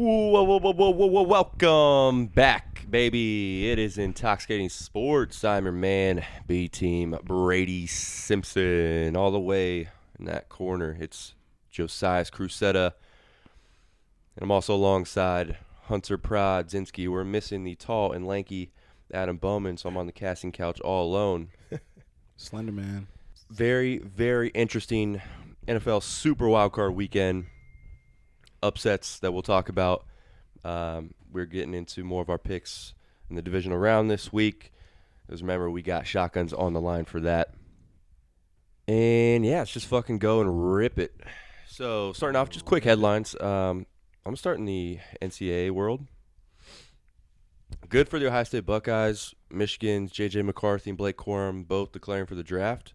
Welcome back, baby. It is Intoxicating Sports. I'm your man, B-Team Brady Simpson. All the way in that corner, it's Josias Crusetta. And I'm also alongside Hunter Prodzinski. We're missing the tall and lanky Adam Bowman, so I'm on the casting couch all alone. Slender man. Very, very interesting NFL Super Wildcard weekend. Upsets that we'll talk about. We're getting into more of our picks in the divisional round this week. Because remember, we got shotguns on the line for that. And yeah, let's just fucking go and rip it. So starting off, just quick headlines. I'm starting the NCAA world. Good for the Ohio State Buckeyes. Michigan's J.J. McCarthy and Blake Corum both declaring for the draft.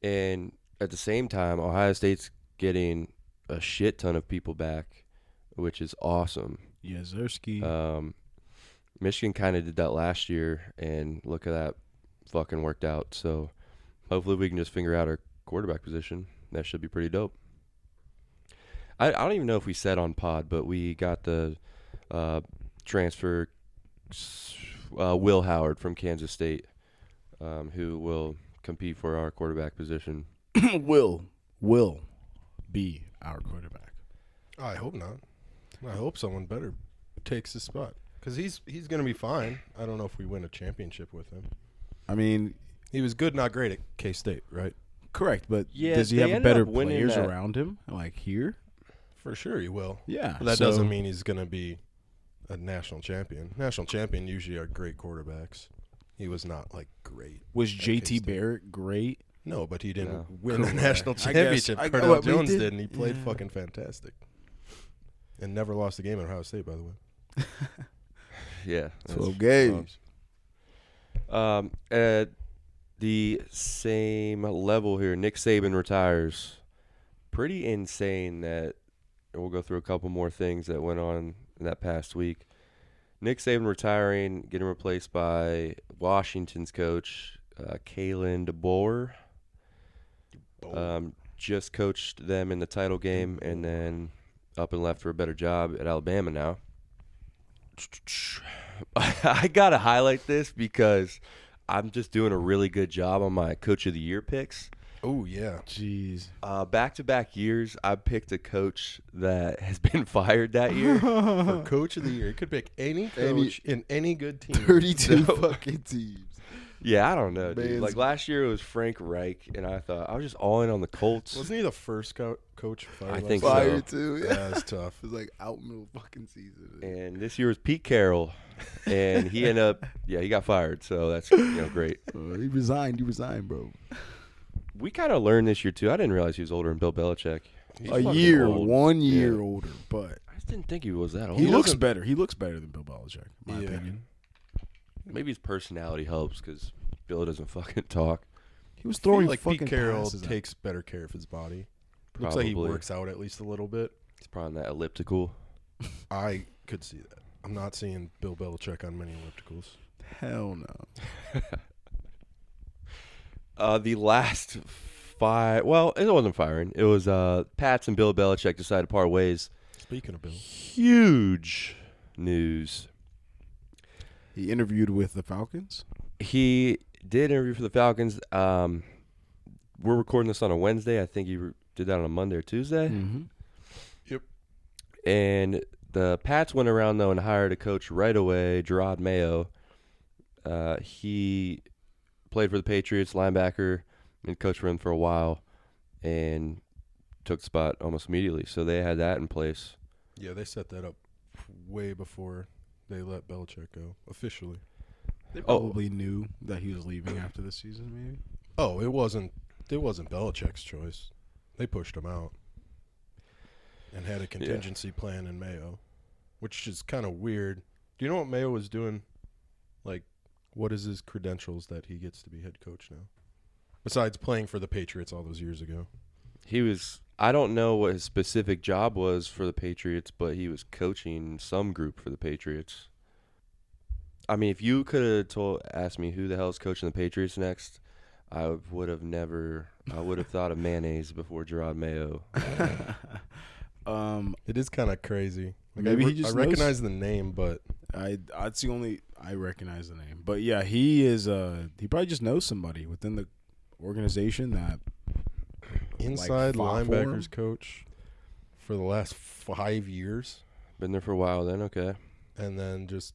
And at the same time, Ohio State's getting a shit ton of people back, which is awesome. Yeah, Zersky. Michigan kind of did that last year, and look at that, fucking worked out. So hopefully we can just figure out our quarterback position. That should be pretty dope. I don't even know if we said on pod, but we got the transfer Will Howard from Kansas State, who will compete for our quarterback position. will be our quarterback. I hope not. I hope someone better takes his spot because he's going to be fine. I don't know if we win a championship with him. I mean, he was good, not great at K-State, right? Correct, but yeah, does he have better players around him, like here? For sure he will. Yeah. But that doesn't mean he's going to be a national champion. National champion usually are great quarterbacks. He was not, like, great. Was J.T. Barrett great? No, but he didn't win the national championship. I guess, Cardell Jones did, and he played fucking fantastic. And never lost a game at Ohio State, by the way. Yeah. 12 games. At the same level here, Nick Saban retires. Pretty insane that we'll go through a couple more things that went on in that past week. Nick Saban retiring, getting replaced by Washington's coach, Kalen DeBoer. Just coached them in the title game and then up and left for a better job at Alabama now. I got to highlight this because I'm just doing a really good job on my Coach of the Year picks. Oh, yeah. Jeez. Back-to-back years, I picked a coach that has been fired that year. For Coach of the Year. You could pick any coach in any good team. 32 fucking teams. Yeah, I don't know, dude. Like last year it was Frank Reich, and I thought I was just all in on the Colts. Wasn't he the first coach fired? I think Fired so. too. Yeah, that's tough. It was like out in the fucking season. And this year was Pete Carroll, and he ended up, he got fired. So that's great. He resigned. You resigned, bro. We kind of learned this year too. I didn't realize he was older than Bill Belichick. A year, old. 1 year older, but I just didn't think he was that old. he looks better. He looks better than Bill Belichick, in my opinion. Maybe his personality helps because Bill doesn't fucking talk. He was throwing like fucking Pete Carroll passes takes better care of his body. Probably. Looks like he works out at least a little bit. He's probably on that elliptical. I could see that. I'm not seeing Bill Belichick on many ellipticals. Hell no. The last it wasn't firing. It was Pats and Bill Belichick decided to part ways. Speaking of Bill. Huge news. He interviewed with the Falcons. He did interview for the Falcons. We're recording this on a Wednesday. I think he did that on a Monday or Tuesday. Mm-hmm. Yep. And the Pats went around, though, and hired a coach right away, Gerard Mayo. He played for the Patriots, linebacker, and coached for them for a while, and took the spot almost immediately. So they had that in place. Yeah, they set that up way before they let Belichick go, officially. They probably knew that he was leaving after the season, maybe. Oh, it wasn't Belichick's choice. They pushed him out and had a contingency plan in Mayo, which is kind of weird. Do you know what Mayo was doing? Like, what is his credentials that he gets to be head coach now? Besides playing for the Patriots all those years ago. I don't know what his specific job was for the Patriots, but he was coaching some group for the Patriots. I mean, if you could have asked me who the hell is coaching the Patriots next, I would have thought of mayonnaise before Gerard Mayo. It is kind of crazy. Like Maybe I he just recognize the name, but That's the only I recognize the name. But yeah, he is. He probably just knows somebody within the organization that inside fought for him. linebackers coach for the last 5 years, Been there for a while then, okay. and then just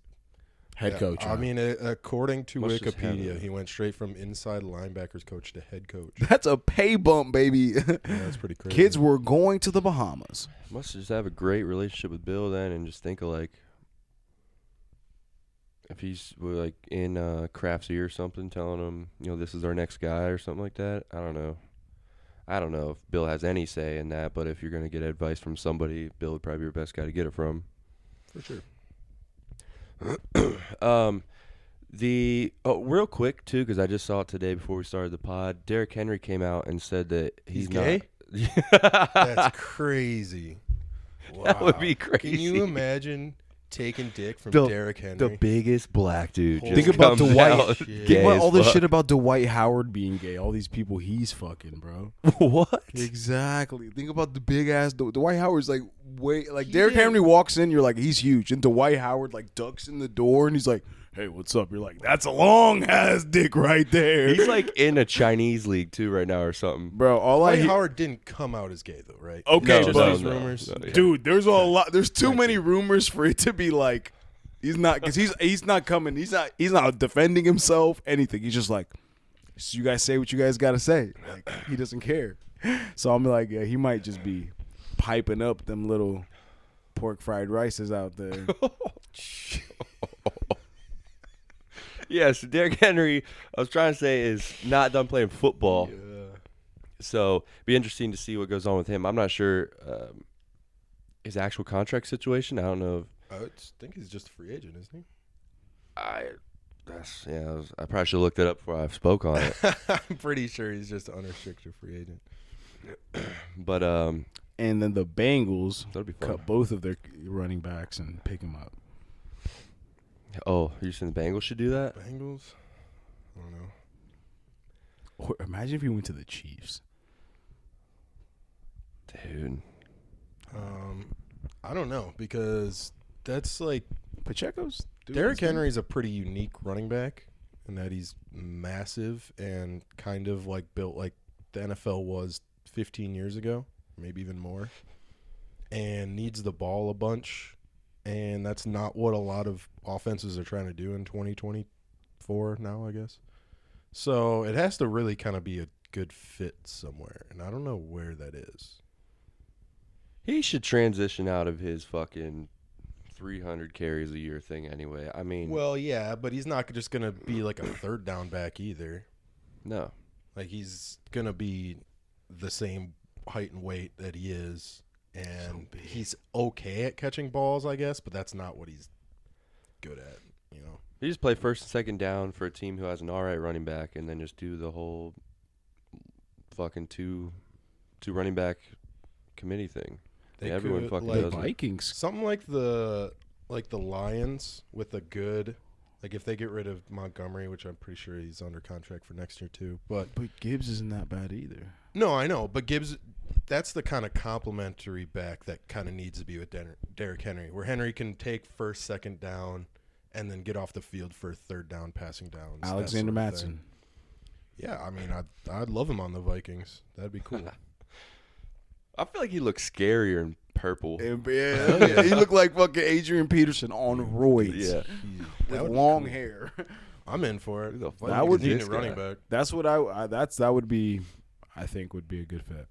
head coach. I mean, according to Must just have Wikipedia, it. he went straight from inside linebackers coach to head coach. that's a pay bump, baby. Yeah, that's pretty crazy. Kids were going to the Bahamas. Must just have a great relationship with Bill then, and just think of like if he's like in Kraft's ear or something, telling him, this is our next guy or something like that. I don't know. I don't know if Bill has any say in that, but if you're gonna get advice from somebody, Bill would probably be your best guy to get it from. for sure. Real quick too, because I just saw it today before we started the pod. Derrick Henry came out and said that He's not gay? That's That's crazy. That would be crazy. Can you imagine taking dick from The- Derrick Henry? the biggest black dude. Holy just Think about comes Dwight. out Shit. gay Think about as all this fuck. shit about Dwight Howard being gay. All these people he's fucking, bro. What? Exactly. Think about the big ass. Dwight Howard's like He Derrick didn't- Henry walks in, you're like, he's huge, and Dwight Howard like ducks in the door, and he's like, "Hey, what's up?" You're like, "That's a long ass dick right there." He's like in a Chinese league too right now or something. bro. All I Dwight hear, Howard didn't come out as gay though, right? Okay, Just but- these rumors. yeah. dude, there's a lot. There's too many rumors for it to be like, he's not, because he's not coming. He's not defending himself. Anything. He's just like, so you guys say what you guys gotta say. Like, he doesn't care. So I'm like, yeah, he might just be piping up them little pork fried rices out there. Yes, Derrick Henry, I was trying to say, is not done playing football. So be interesting to see what goes on with him. I'm not sure his actual contract situation. I don't know. I would think he's just a free agent, isn't I probably should have looked it up before I spoke on it. he? I'm pretty sure he's just an unrestricted free agent. But And then the Bengals that'll be fun. cut both of their running backs and pick him up. Oh, you saying the Bengals should do that? Bengals? I don't know. Or imagine if he went to the Chiefs. Dude. I don't know because that's like Pacheco's Derrick Henry's a pretty unique running back in that he's massive and kind of like built like the NFL was 15 years ago, maybe even more, and needs the ball a bunch. And that's not what a lot of offenses are trying to do in 2024 now, I guess. So it has to really kind of be a good fit somewhere, and I don't know where that is. He should transition out of his fucking 300 carries a year thing anyway. I mean, Well, yeah, but he's not just going to be like a third down back either. no. Like he's going to be the same height and weight that he is. And he's okay at catching balls, I guess, but that's not what he's good at, you know. He just play first and second down for a team who has an all right running back, and then just do the whole fucking two running back committee thing. They Everyone could, fucking like, does it. Vikings. something like the Lions with a good, like if they get rid of Montgomery, which I'm pretty sure he's under contract for next year too. But Gibbs isn't that bad either. no, I know, but Gibbs, that's the kind of complimentary back that kind of needs to be with Derrick Henry, where Henry can take first, second down, and then get off the field for third down passing downs. that Alexander sort of Mattson. thing. Yeah, I mean, I'd love him on the Vikings. That'd be cool. I feel like he looks scarier in purple. Yeah, he looked like fucking Adrian Peterson on roids. Yeah. with would be long cool. hair. I'm in for it. Who the fuck That is would need this a running guy? back. That's what that would be. I think would be a good fit.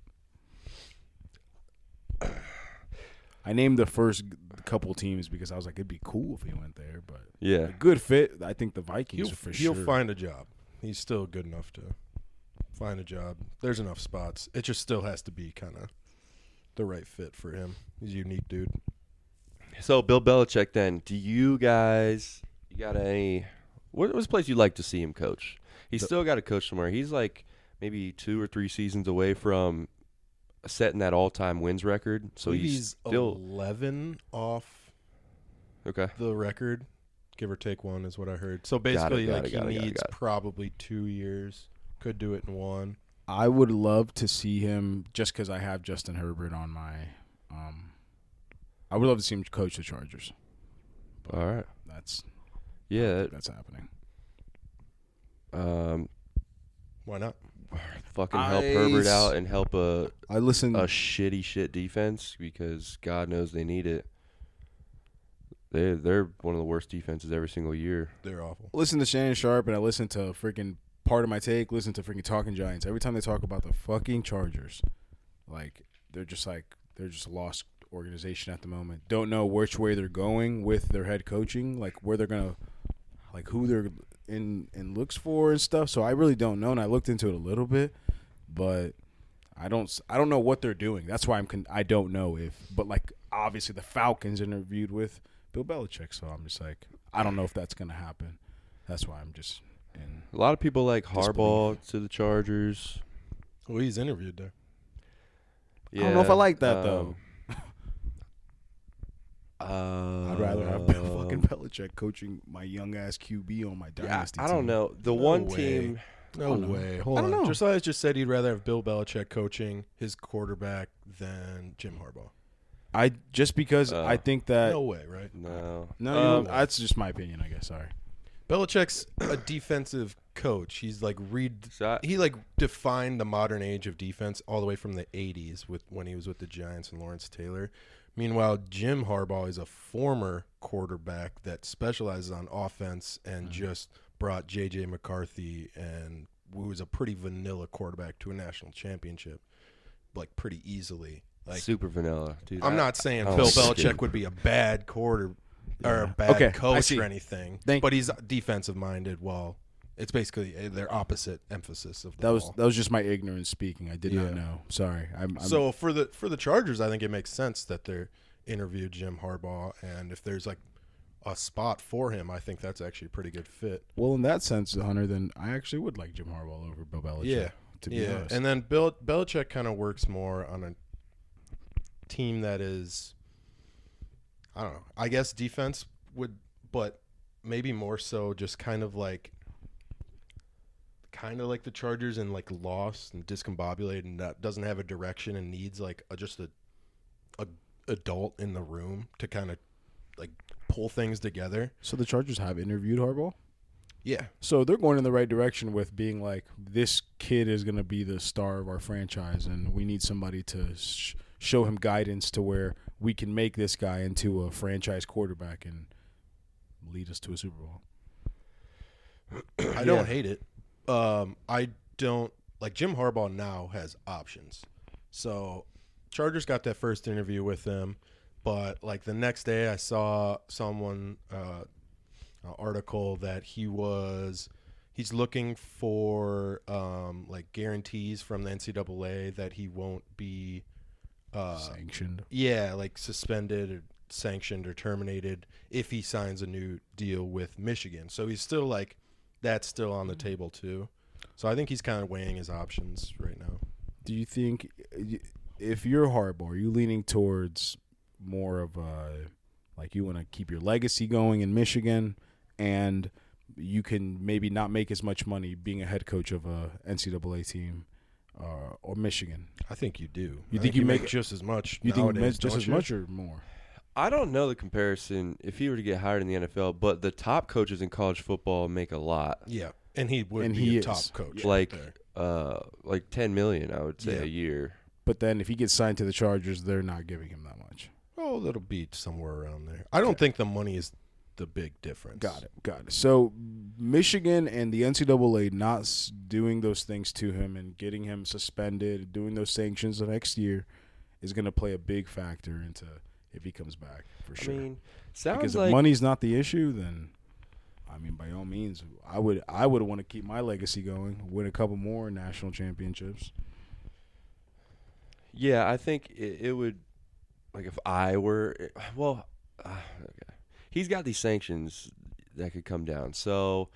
I named the first couple teams because I was like, it'd be cool if he went there, but Yeah. a good fit. I think the Vikings for He'll sure. find a job. He's still good enough to find a job. There's enough spots. It just still has to be kind of the right fit for him. He's a unique dude. So Bill Belichick, then, you got any? What's a place you'd like to see him coach? He's still got to coach somewhere. He's like maybe 2 or 3 seasons away from setting that all-time wins record. So he's still 11 off okay. the record, give or take one, is what I heard. So basically, got he it. needs probably 2 years. Could do it in 1. I would love to see him just because I have Justin Herbert on my I would love to see him coach the Chargers. All right. That's that's happening. Why not? Fucking help Herbert out and help a shitty defense because God knows they need it. They're one of the worst defenses every single year. They're awful. Listen to Shannon Sharp and I listen to freaking Part of My Take. Listen to freaking Talking Giants. Every time they talk about the fucking Chargers, they're just a lost organization at the moment. Don't know which way they're going with their head coaching, where they're gonna, who they're in looks for and stuff. So I really don't know, and I looked into it a little bit, but I don't know what they're doing. That's why I don't know but obviously the Falcons interviewed with Bill Belichick, so I'm just I don't know if that's gonna happen. That's why I'm just in. A lot of people like Harbaugh to the Chargers. Well, he's interviewed there. Yeah, I don't know if I like that though. I'd rather have Bill fucking Belichick coaching my young ass QB on my dynasty. I don't know. The one team. No way. Hold on. I don't know. Josias just said he'd rather have Bill Belichick coaching his quarterback than Jim Harbaugh. I think that. No way, right? No. That's just my opinion, I guess. Sorry. Belichick's a defensive coach. He's he defined the modern age of defense all the way from the 80s when he was with the Giants and Lawrence Taylor. Meanwhile, Jim Harbaugh is a former quarterback that specializes on offense and just brought J.J. McCarthy and who was a pretty vanilla quarterback to a national championship, pretty easily. Super vanilla, dude. I'm not saying Bill Belichick would be a bad or a bad coach or anything, but he's defensive minded. Well, it's basically their opposite emphasis of the ball. That was just my ignorance speaking. I did not know. Sorry. So for the Chargers, I think it makes sense that they're interviewed Jim Harbaugh, and if there's a spot for him, I think that's actually a pretty good fit. Well, in that sense, Hunter, then I actually would like Jim Harbaugh over Bill Belichick. Yeah, to be honest. And then Belichick kind of works more on a team that is, I don't know. I guess defense would, but maybe more so just kind of like the Chargers and lost and discombobulated and doesn't have a direction and needs just a adult in the room to kind of pull things together. So the Chargers have interviewed Harbaugh? Yeah. So they're going in the right direction with being this kid is going to be the star of our franchise and we need somebody to show him guidance to where we can make this guy into a franchise quarterback and lead us to a Super Bowl. I don't hate it. I don't Jim Harbaugh now has options. So Chargers got that first interview with him, but the next day I saw someone an article that he's looking for guarantees from the NCAA that he won't be sanctioned. Yeah, suspended or sanctioned or terminated if he signs a new deal with Michigan. So he's still that's still on the table too. So I think he's kind of weighing his options right now. Do you think if you're Harbaugh, are you leaning towards more of you want to keep your legacy going in Michigan and you can maybe not make as much money being a head coach of a NCAA team or Michigan? I think you do. You think you make just as much? You think you make just as you? much or more? I don't know the comparison if he were to get hired in the NFL, but the top coaches in college football make a lot. Yeah, and he would be a top coach. Like $10 million, I would say, a year. But then if he gets signed to the Chargers, they're not giving him that much. Oh, that'll be somewhere around there. I don't think the money is the big difference. Got it. So Michigan and the NCAA not doing those things to him and getting him suspended, doing those sanctions the next year is going to play a big factor into if he comes back for sure. I mean, sounds because like if money's not the issue, then by all means, I would want to keep my legacy going, win a couple more national championships. Yeah, I think it would. If I were, okay. He's got these sanctions that could come down. So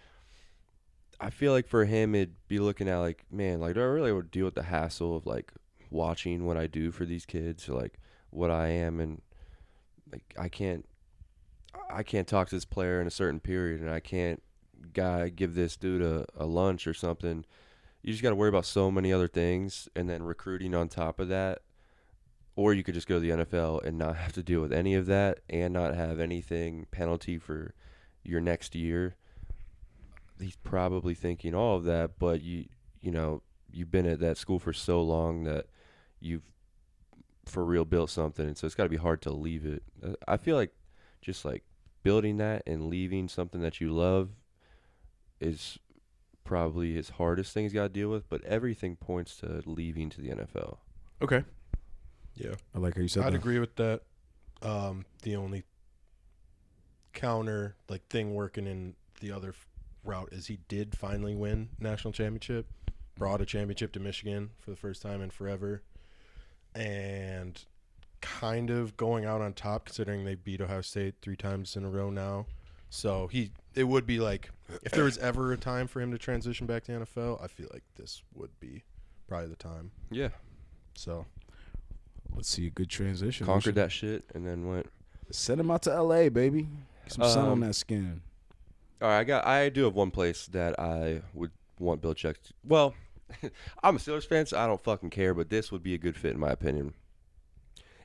I feel like for him, it'd be looking at man, do I really want to deal with the hassle of watching what I do for these kids, or what I am, and I can't talk to this player in a certain period, and I can't give this dude a lunch or something. You just got to worry about so many other things, and then recruiting on top of that. or you could just go to the NFL and not have to deal with any of that and not have anything penalty for your next year. He's probably thinking all of that, but you know, you've been at that school for so long that you've for real built something, and so it's got to be hard to leave it. I feel like just like building that and leaving something that you love is probably his hardest thing he's got to deal with, but everything points to leaving to the NFL. Okay. Yeah. I like how you said I'd that. agree with that. The only counter thing working in the other route is he did finally win national championship, brought a championship to Michigan for the first time in forever, and kind of going out on top considering they beat Ohio State 3 times in a row now. So it would be like if there was ever a time for him to transition back to NFL, I feel like this would be probably the time. Yeah. So Let's see a good transition. Conquered that shit and then went. Send him out to L.A., baby. Get some sun on that skin. All right, I do have one place that I would want Belichick to. Well, I'm a Steelers fan, so I don't fucking care, but this would be a good fit in my opinion.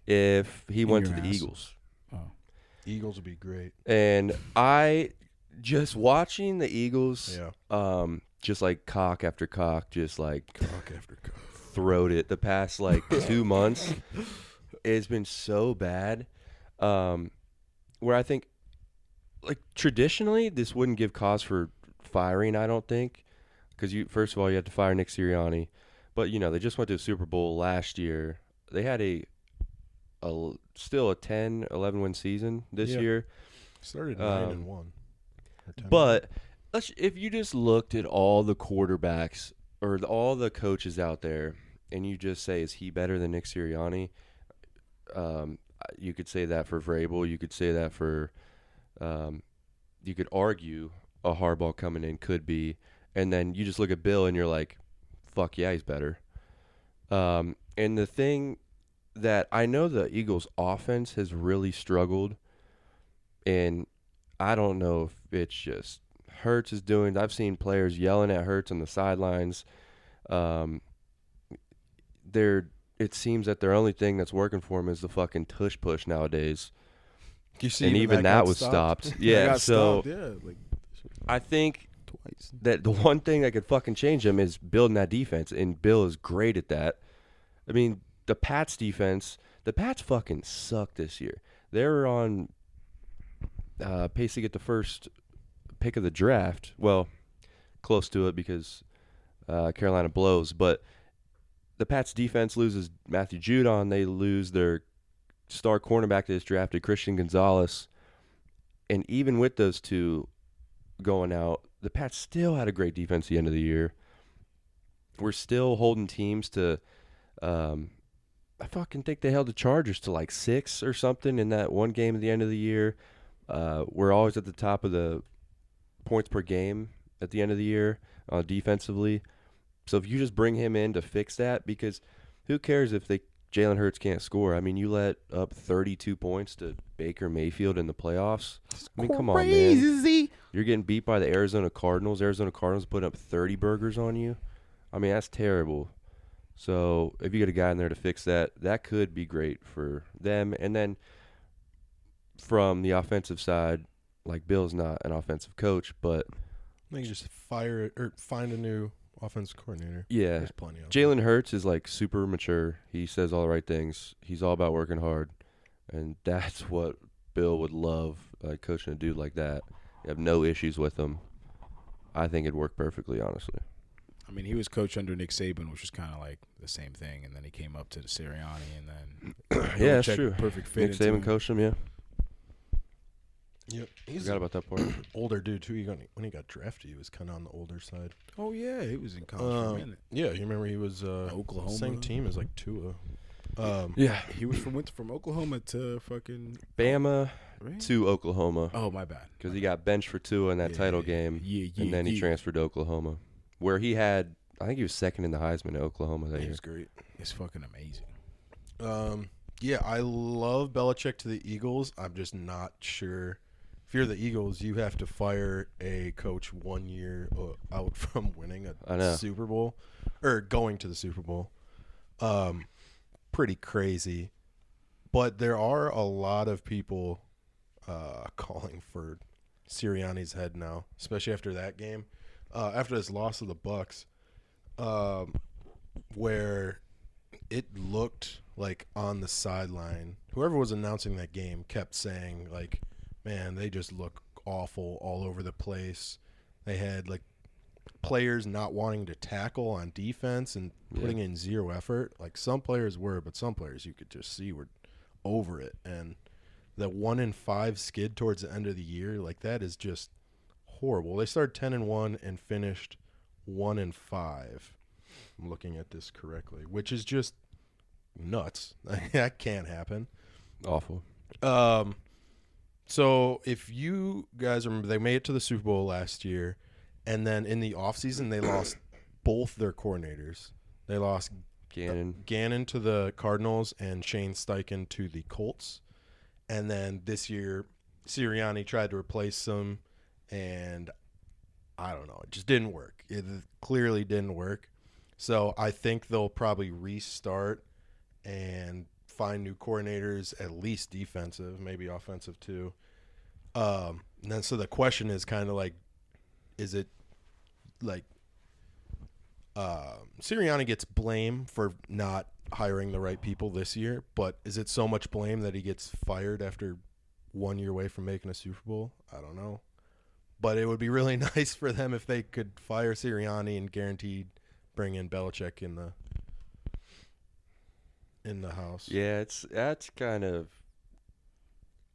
If he went to the Eagles. Oh. Eagles would be great. And I just watching the Eagles, Yeah. just like cock after cock, just like Cock after cock. throwed it the past like 2 months. It's been so bad. Where I think, like traditionally, this wouldn't give cause for firing. I don't think, because first of all you have to fire Nick Sirianni, but they just went to a Super Bowl last year. They had still a 10-11 win season this year. Started 9-1. Or 10. But if you just looked at all the quarterbacks or all the coaches out there, and you just say, is he better than Nick Sirianni? You could say that for Vrabel. You could say that for you could argue a Harbaugh coming in could be. And then you just look at Bill and you're like, fuck yeah, he's better. And the thing that I know the Eagles' offense has really struggled, and I don't know if it's just Hurts is doing. I've seen players yelling at Hurts on the sidelines. It seems that their only thing that's working for him is the fucking tush push nowadays. You see, And even that was stopped. Yeah, so I think twice. that the one thing that could fucking change him is building that defense, and Bill is great at that. I mean, the Pats defense, the Pats fucking suck this year. They're on pace to get the first pick of the draft. Well, close to it because Carolina blows. But the Pats defense loses Matthew Judon. They lose their star cornerback that is drafted, Christian Gonzalez. And even with those two going out, the Pats still had a great defense at the end of the year. We're still holding teams to I fucking think they held the Chargers to like 6 or something in that one game at the end of the year. We're always at the top of the points per game at the end of the year defensively. So if you just bring him in to fix that, because who cares if Jalen Hurts can't score? I mean, you let up 32 points to Baker Mayfield in the playoffs. I mean, come on, man. You're getting beat by the Arizona Cardinals. Arizona Cardinals putting up 30 burgers on you. I mean, that's terrible. So if you get a guy in there to fix that, that could be great for them. And then from the offensive side, like Bill's not an offensive coach, but I think you just fire it or find a new offensive coordinator. yeah, There's plenty of Jalen Hurts is like super mature. He says all the right things. He's all about working hard, and that's what Bill would love, coaching a dude like that. You have no issues with him. I think it'd work perfectly, honestly. I mean, he was coach under Nick Saban, which was kind of like the same thing, and then he came up to the Sirianni, and then Yeah, that's Belichick, true. Perfect fit. Nick into Saban him. coached him, yeah. Yep. He's Forgot about that part. older dude too. When he got drafted, he was kind of on the older side. Oh yeah, he was in college for a minute. Yeah, you remember he was Oklahoma. Same team as like Tua. Yeah. He was went from Oklahoma to fucking Bama right? to Oklahoma. Oh my bad. Because he got benched for Tua in that title game, and then he transferred to Oklahoma, where he had, I think he was second in the Heisman at Oklahoma that He year. was great. It's fucking amazing. Yeah, I love Belichick to the Eagles. I'm just not sure. If you're the Eagles, you have to fire a coach 1 year out from winning a Super Bowl or going to the Super Bowl. Pretty crazy. But there are a lot of people calling for Sirianni's head now, especially after that game, after this loss of the Bucs, where it looked like on the sideline, whoever was announcing that game kept saying, like, man, they just look awful all over the place. They had, like, players not wanting to tackle on defense and putting in zero effort. Like, some players were, but some players you could just see were over it. And the 1-5 skid towards the end of the year, like, that is just horrible. They started 10-1 and finished 1-5. I'm looking at this correctly, which is just nuts. That can't happen. Awful. So if you guys remember, they made it to the Super Bowl last year, and then in the offseason they lost both their coordinators. They lost Gannon to the Cardinals and Shane Steichen to the Colts. And then this year, Sirianni tried to replace them, and I don't know. It just didn't work. It clearly didn't work. So I think they'll probably restart and find new coordinators, at least defensive, maybe offensive too. And then so the question is kind of like, is it like Sirianni gets blame for not hiring the right people this year, but is it so much blame that he gets fired after 1 year away from making a Super Bowl? I don't know. But it would be really nice for them if they could fire Sirianni and guaranteed bring in Belichick in the house. Yeah, that's kind of.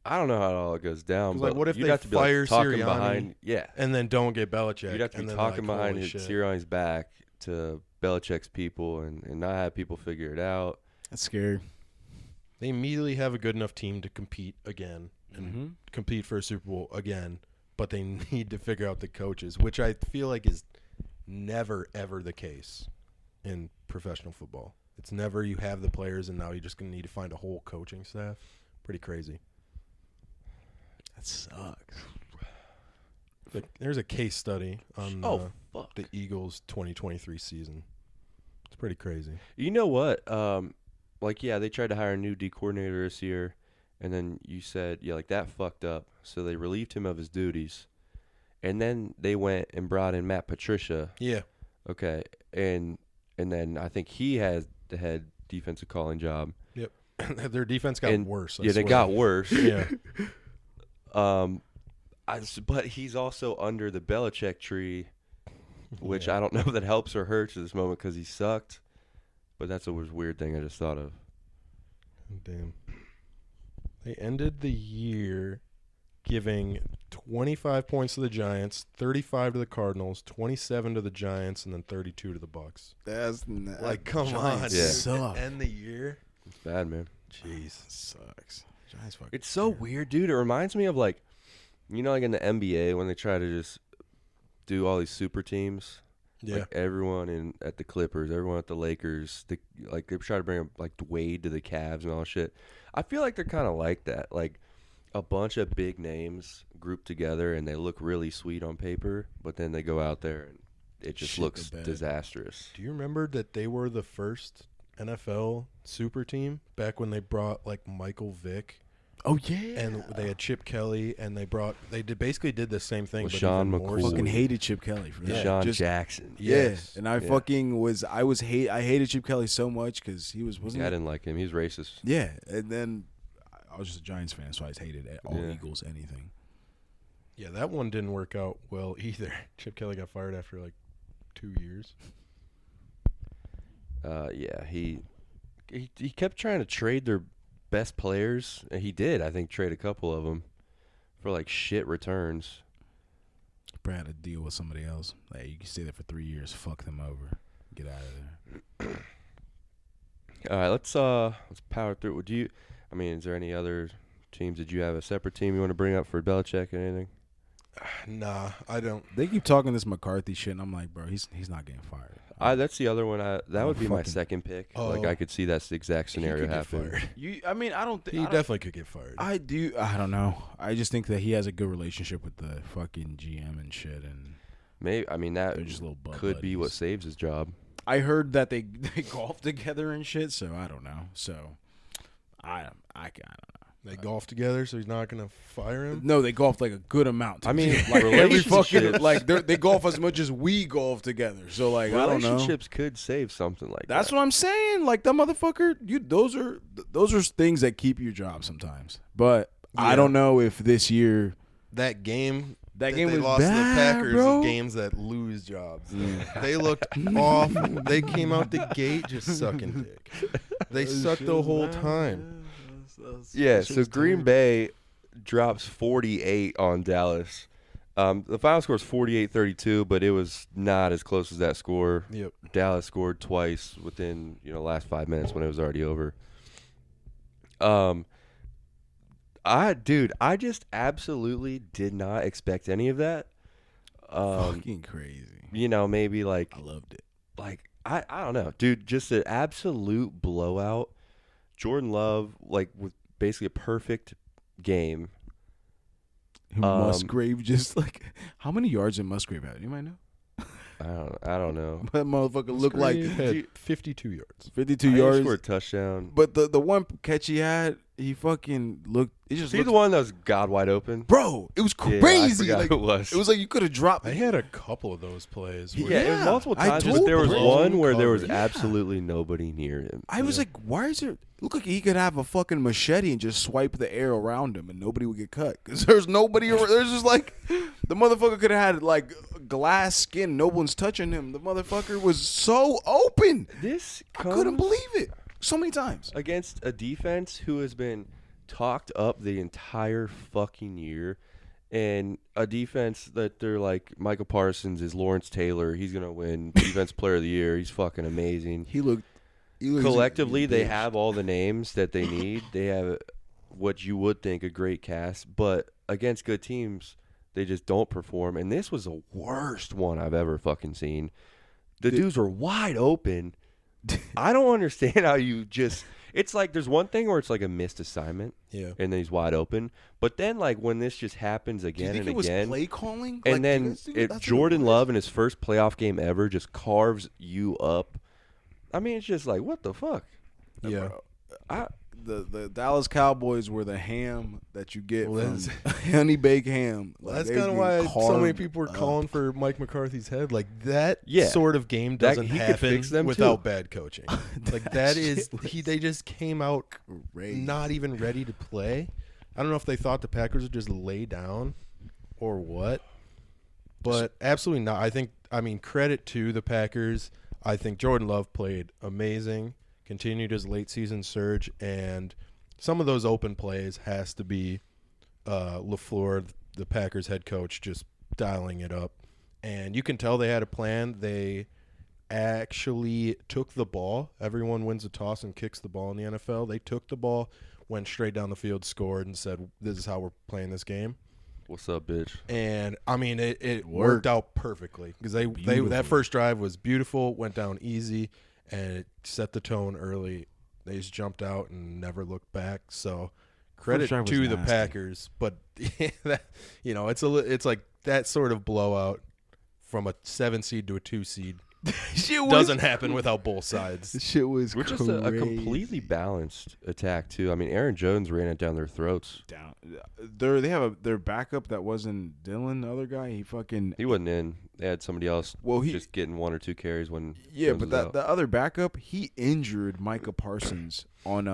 I don't know how it all goes down. But like, what if you'd they have to be fire like talking Sirianni behind, and then don't get Belichick? You'd have to be and then talking like, behind holy shit. Sirianni's back to Belichick's people and not have people figure it out. That's scary. They immediately have a good enough team to compete again and compete for a Super Bowl again, but they need to figure out the coaches, which I feel like is never, ever the case in professional football. It's never you have the players and now you're just going to need to find a whole coaching staff. Pretty crazy. That sucks. There's a case study on the Eagles 2023 season. It's pretty crazy. You know what? They tried to hire a new D coordinator this year, and then you said, like, that fucked up. So they relieved him of his duties. And then they went and brought in Matt Patricia. Yeah. Okay. And then I think he has the head defensive calling job. Yep. Their defense got worse. I they swear. got worse. Yeah. But he's also under the Belichick tree, which I don't know if that helps or hurts at this moment because he sucked. But that's a weird thing I just thought of. Damn. They ended the year giving 25 points to the Giants, 35 to the Cardinals, 27 to the Giants, and then 32 to the Bucs. That's like, come on, dude. Suck. End the year. It's bad, man. Jeez, sucks. Giants fucking. It's so weird, dude. It reminds me of like in the NBA when they try to just do all these super teams. Yeah. Like everyone at the Clippers, everyone at the Lakers, they try to bring like Wade to the Cavs and all that shit. I feel like they're kind of like that. Like a bunch of big names grouped together and they look really sweet on paper, but then they go out there and it just looks disastrous. Do you remember that they were the first NFL super team back when they brought like Michael Vick? Oh yeah, and they had Chip Kelly, and they basically did the same thing. With but Sean even more McCoy. so. fucking hated Chip Kelly for that. Deshaun Jackson. Yes. And I hated Chip Kelly so much because he wasn't. I didn't like him. He's racist. Yeah, and then I was just a Giants fan, so I just hated all Eagles anything. Yeah, that one didn't work out well either. Chip Kelly got fired after like 2 years. He kept trying to trade their best players, and he did, I think, trade a couple of them for like shit returns. Probably had to deal with somebody else. Like, you can stay there for 3 years, fuck them over, get out of there. All right, let's power through. Is there any other teams? Did you have a separate team you want to bring up for Belichick or anything? Nah, I don't. They keep talking this McCarthy shit, and I'm like, bro, he's not getting fired. That's the other one. That would be my second pick. Like I could see that's the exact scenario happening. I don't think he definitely could get fired. I don't know. I just think that he has a good relationship with the fucking GM and shit, and maybe that they're just little could be what saves his job. I heard that they golf together and shit, so I don't know. So I don't know. They golf together, so he's not going to fire him? No, they golf like a good amount. I mean, like every fucking relationships- like they golf as much as we golf together. So like I don't know. Relationships could save something like That's that. what I'm saying. Like that motherfucker. Those are things that keep your job sometimes. But I Yeah. don't know if this year That game that game they was lost bad, to the Packers bro. is games that lose jobs. They looked awful. They came out the gate just sucking dick. They sucked the whole time. Yeah, so Green Bay drops 48 on Dallas. The final score is 48-32, but it was not as close as that score. Yep. Dallas scored twice within last 5 minutes when it was already over. I just absolutely did not expect any of that. Fucking crazy. Maybe like I loved it. like I don't know, dude, just an absolute blowout. Jordan Love, like, with basically a perfect game. Musgrave just like how many yards did Musgrave have? You might know. I don't know. That motherfucker looked like He had 52 yards. 52 I think he yards. scored a touchdown. But the one catch he had, he fucking looked. It just See looked, the one that was God wide open? bro. It was Yeah, I crazy. forgot like, who it was. It was like you could have dropped. They had a couple of those plays. Yeah, where- it was multiple I times, but told there was you. one where there was Yeah. absolutely nobody near him. I was like, why is there? Look like he could have a fucking machete and just swipe the air around him and nobody would get cut because there's nobody. There's just like the motherfucker could have had like glass skin. No one's touching him. The motherfucker was so open. This I couldn't believe it. So many times. against a defense who has been talked up the entire fucking year, and a defense that they're like, Michael Parsons is Lawrence Taylor. He's gonna win Defense Player of the Year. He's fucking amazing. He looked Collectively, they bitch. have all the names that they need. They have what you would think a great cast, but against good teams, they just don't perform. And this was the worst one I've ever fucking seen. The dudes were wide open. I don't understand how you just. It's like there's one thing where it's like a missed assignment, Yeah. and then he's wide open. But then, like, when this just happens Do you again think and it was again, play calling? and Like, then do you guys think if that's Jordan what it was? Love in his first playoff game ever just carves you up, I mean, it's just like, what the fuck? Yeah. The Dallas Cowboys were the ham that you get Well, from honey baked ham. Well, Like, that's they kind of was why getting so many carved people were up. calling for Mike McCarthy's head. Like that Yeah. sort of game That- doesn't he could happen fix them, without too. bad coaching. Like that is shit they just came out Crazy. not even ready to play. I don't know if they thought the Packers would just lay down or what. But absolutely not. I mean credit to the Packers. I think Jordan Love played amazing, continued his late season surge, and some of those open plays has to be LaFleur, the Packers head coach, just dialing it up. And you can tell they had a plan. They actually took the ball. Everyone wins a toss and kicks the ball in the NFL. They took the ball, went straight down the field, scored, and said, this is how we're playing this game. What's up, bitch? And, I mean, it Worked. worked out perfectly because they Beautifully. that first drive was beautiful, went down easy, and it set the tone early. They just jumped out and never looked back. So credit drive was to the nasty. Packers, but that, it's like that sort of blowout from a 7 seed to a 2 seed Shit was, doesn't happen without both sides. This shit was We're just a completely balanced attack, too. I mean, Aaron Jones ran it down their throats. down. They have their backup that wasn't Dylan, the other guy. He fucking He wasn't in. They had somebody else just getting 1 or 2 carries when yeah, Jones but was out. the other backup, he injured Micah Parsons on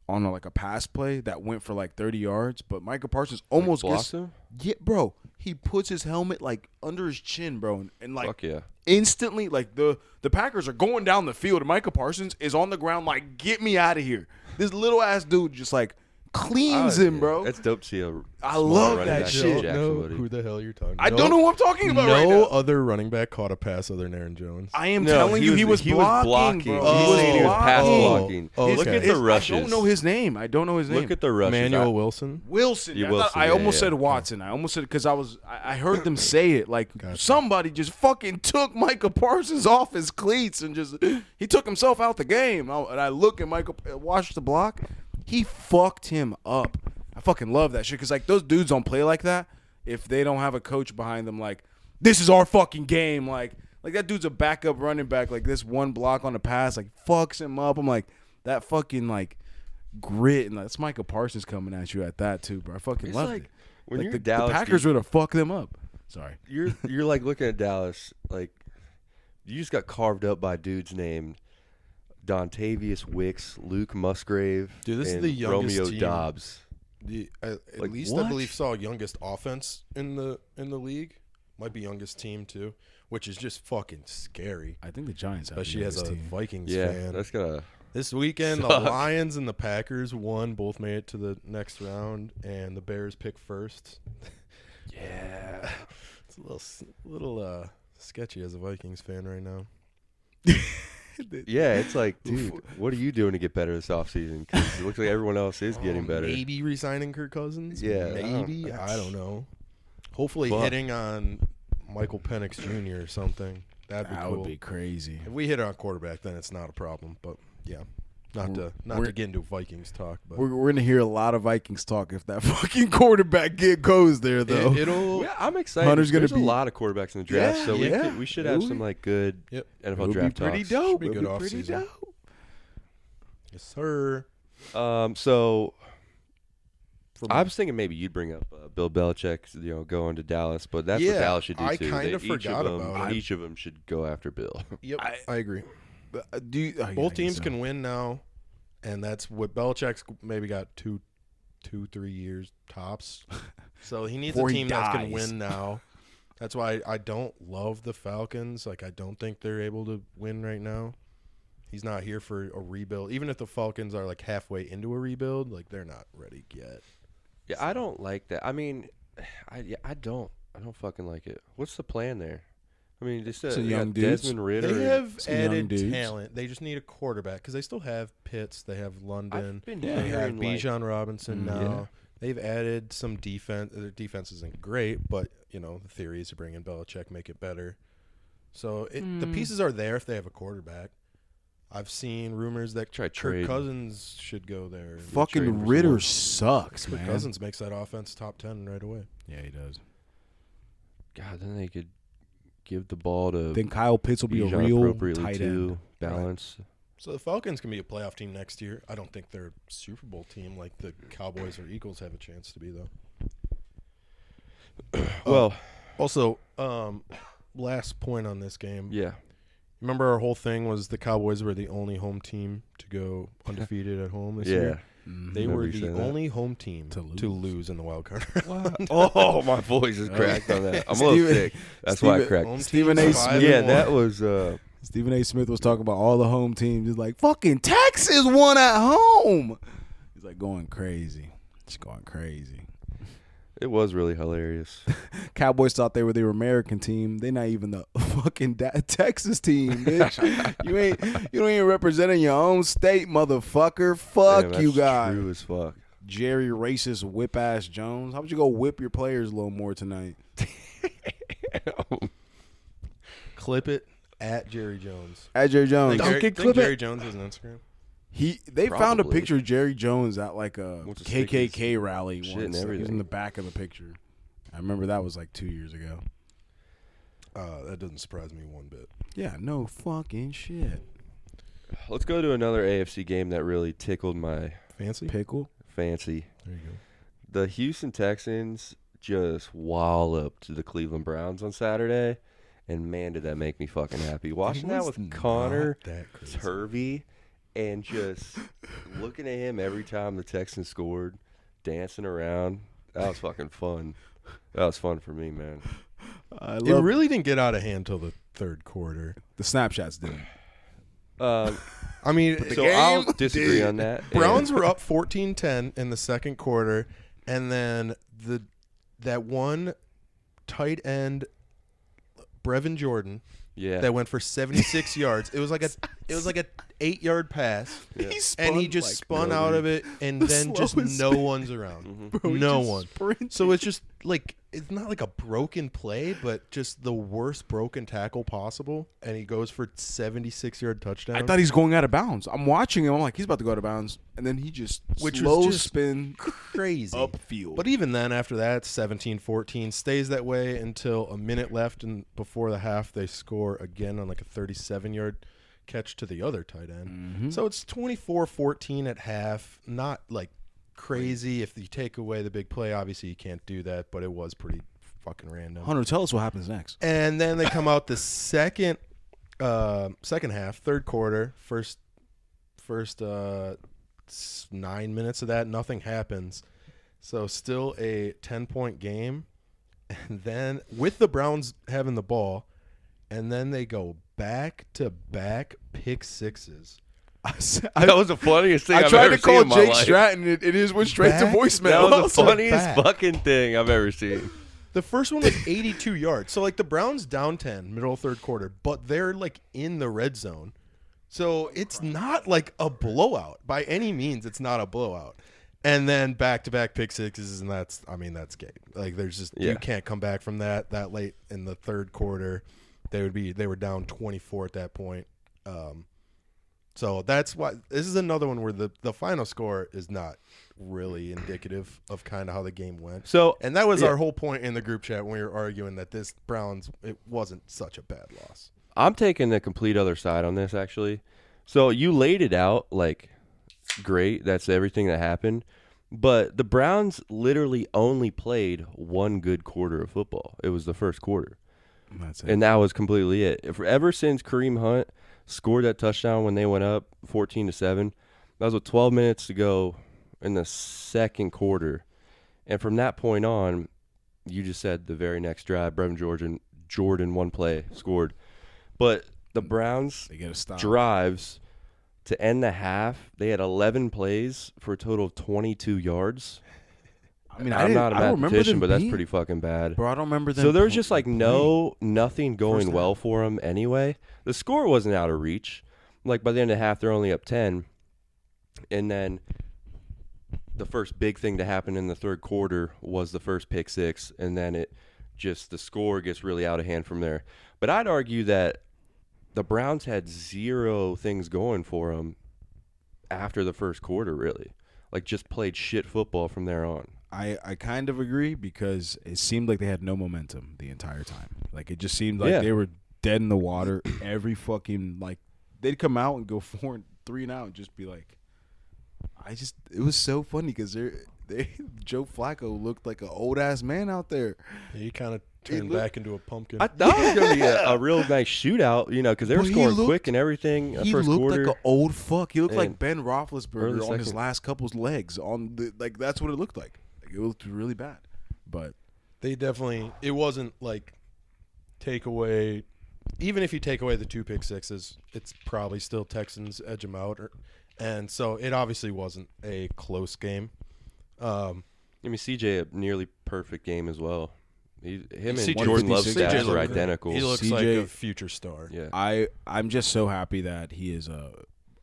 like a pass play that went for like 30 yards, but Micah Parsons almost blocked gets him? Yeah, bro. He puts his helmet like under his chin, bro, and like Fuck yeah. instantly, like the Packers are going down the field, and Micah Parsons is on the ground, like, get me out of here. This little ass dude just like cleans him, bro. That's dope to see a I small love running that back shit. in I don't know Jacksonville. who the hell you're talking about. I don't know what I'm talking about right No now. other running back caught a pass other than Aaron Jones. I am No, telling you, he was blocking, bro. He was saying he was pass Oh. blocking. Oh, Look okay. at the rushes. I don't know his name. Look at the rushes. Emmanuel Wilson. Wilson. Yeah, I, Wilson, I yeah, almost yeah. said Watson. I almost said because I heard them say it like Gotcha. somebody just fucking took Micah Parsons off his cleats and just he took himself out the game. And I look at Michael, watch the block. He fucked him up. I fucking love that shit because like those dudes don't play like that if they don't have a coach behind them. Like this is our fucking game. Like that dude's a backup running back. Like this one block on the pass like fucks him up. I'm like that fucking like grit, and that's Micah Parsons coming at you at that too, bro. I fucking It's loved like it. when Like you're the Dallas, Packers would have fucked them up. Sorry. you're like looking at Dallas like you just got carved up by dudes named Dontavius Wicks, Luke Musgrave, Dude, this is and the youngest Romeo team. Dobbs. At Like, least what? I believe saw youngest offense in the league. Might be youngest team too, which is just fucking scary. I think the Giants have Especially the as a youngest team. Vikings Yeah, fan. that's gonna. This weekend, suck. the Lions and the Packers won. Both made it to the next round, and the Bears picked first. Yeah. It's a little sketchy as a Vikings fan right now. Yeah, it's like, dude, what are you doing to get better this offseason? Because it looks like everyone else is getting better. Maybe re-signing Kirk Cousins. Yeah, maybe. I don't know. Hopefully, Fuck. hitting on Michael Penix Jr. or something. That'd be That cool. would be crazy. If we hit on quarterback, then it's not a problem. But yeah, not to get into Vikings talk. But We're gonna hear a lot of Vikings talk if that fucking quarterback goes there though. it'll. Yeah, I'm excited. Hunter's gonna There's a be- lot of quarterbacks in the draft, Yeah, so yeah. we should have It some would- like good Yep. NFL It'll be draft pretty talks. dope. be a good It'll be pretty offseason. dope. Yes, sir. So I was thinking maybe you'd bring up Bill Belichick, going to Dallas, but that's what Yeah, Dallas should do I too. kinda Each forgot of them, about it. Each of them should go after Bill. Yep, I agree. Do you, oh, yeah, I Both guess teams so. can win now, and that's what Belichick's maybe got 2-3 years tops. So he needs Before a he team that's going to dies. win now. That's why I don't love the Falcons. Like, I don't think they're able to win right now. He's not here for a rebuild. Even if the Falcons are like halfway into a rebuild, like they're not ready yet. Yeah, I don't like that. I mean, I don't fucking like it. What's the plan there? I mean, Some they young got dudes. Desmond Ritter. They have some young added dudes. talent. They just need a quarterback because they still have Pitts. They have London. I've been They have hearing, like, Bijan Robinson now. Yeah. They've added some defense. Their defense isn't great, but the theory is to bring in Belichick, make it better. So the pieces are there if they have a quarterback. I've seen rumors that Try Kirk trade. Cousins should go there. trade Fucking for Ritter someone. sucks, Kirk man. Cousins makes that offense top 10 right away. Yeah, he does. God, then they could give the ball to Then Kyle Pitts will be a Bijan real appropriately tight too. end. Balance. So the Falcons can be a playoff team next year. I don't think they're a Super Bowl team like the Cowboys or Eagles have a chance to be, though. Well, Also, last point on this game. yeah. Remember our whole thing was the Cowboys were the only home team to go undefeated at home this Yeah. year. They Remember were you the saying that. only home team To to lose in the wild card. Oh, my voice is cracked on that. I'm a little Steven- sick. That's why I Steven- cracked. Home Stephen team's A. 5-1. Yeah, that was. Stephen A. Smith was talking about all the home teams. He's like, fucking Texas won at home. He's like going crazy. Just going crazy. It was really hilarious. Cowboys thought they were the American team. They're not even the fucking Texas team, bitch. you don't even representing your own state, motherfucker. Fuck Damn, you that's guys. True as fuck. Jerry racist whip ass Jones. How about you go whip your players a little more tonight? Clip it at Jerry Jones. At Jerry Jones. Think Jerry Jones has an Instagram? They found a Probably. picture of Jerry Jones at like a Wants to stick his KKK rally shit once. and Like, he was everything. in the back of the picture. I remember that was like 2 years ago. That doesn't surprise me one bit. Yeah, no fucking shit. Let's go to another AFC game that really tickled my Fancy? Pickle. fancy. There you go. The Houston Texans just walloped the Cleveland Browns on Saturday, and man, did that make me fucking happy. Watching that with Connor That crazy. Turvey and just looking at him every time the Texans scored, dancing around. That was fucking fun. That was fun for me, man. I It love really didn't get out of hand till the third quarter. the Snapchats did. I mean, So I'll disagree on that. Browns And were up 14-10 in the second quarter, and then that one tight end, Brevin Jordan, yeah, that went for 76 yards. It was like a 8-yard pass, Yeah. and he just spun out of it, and the then just slowest no one's around. Bro, he No just one. sprinted. So it's just like it's not like a broken play, but just the worst broken tackle possible, and he goes for 76-yard touchdown. I thought he's going out of bounds. I'm watching him. I'm like, he's about to go out of bounds, and then he just Which was slow just spin crazy. upfield. But even then, after that, 17-14 stays that way until a minute left, and before the half, they score again on like a 37-yard catch to the other tight end. Mm-hmm. So it's 24-14 at half. Not like crazy. If you take away the big play, obviously you can't do that, but it was pretty fucking random. Hunter, tell us what happens next. And then they come out the second half, third quarter, first 9 minutes of that, nothing happens. So still a 10-point game. And then with the Browns having the ball, and then they go back-to-back pick sixes. That was the funniest thing I I've tried ever to call seen in my Jake life. Stratton. It just went straight to Back- voicemail. That was the funniest back. fucking thing I've ever seen. The first one was 82 yards. So, like, the Browns down 10, middle of third quarter, but they're, like, in the red zone. So it's not, like, a blowout. By any means, it's not a blowout. And then back-to-back pick sixes, and that's game. Like, there's just you can't come back from that late in the third quarter. They were down 24 at that point. So that's why this is another one where the final score is not really indicative of kind of how the game went. So, And that was our whole point in the group chat when we were arguing that this Browns, it wasn't such a bad loss. I'm taking the complete other side on this, actually. So you laid it out like great. That's everything that happened. But the Browns literally only played one good quarter of football. It was the first quarter. That's it. And that was completely it. Ever since Kareem Hunt scored that touchdown when they went up 14-7, that was with 12 minutes to go in the second quarter. And from that point on, you just said the very next drive, Brevin Jordan one play, scored. But the Browns They get a stop. drives to end the half, they had 11 plays for a total of 22 yards. I mean, I'm not a I don't remember mathematician, them but that's being- pretty fucking bad. Bro, I don't remember them. So there was just like playing. nothing going First well half. for them anyway. The score wasn't out of reach. Like by the end of the half, they're only up 10. And then the first big thing to happen in the third quarter was the first pick six. And then the score gets really out of hand from there. But I'd argue that the Browns had zero things going for them after the first quarter, really. Like just played shit football from there on. I kind of agree because it seemed like they had no momentum the entire time. Like it just seemed like they were dead in the water every fucking like they'd come out and go 4-3 and out and just be like, it was so funny because Joe Flacco looked like an old ass man out there. He kind of turned back into a pumpkin. I thought it was going to be a real nice shootout, because they were But he scoring looked- quick and everything. He First looked quarter. like an old fuck. He looked like And Ben early Roethlisberger on his second. last couple's legs. Like that's what it looked like. It looked really bad. But They definitely – it wasn't like take away – even if you take away the two pick sixes, it's probably still Texans edge them out. And so it obviously wasn't a close game. CJ a nearly perfect game as well. Him and CJ Jordan Love's 156 stats were looked good. identical. He looks like CJ a future star. Yeah. I'm just so happy that he is a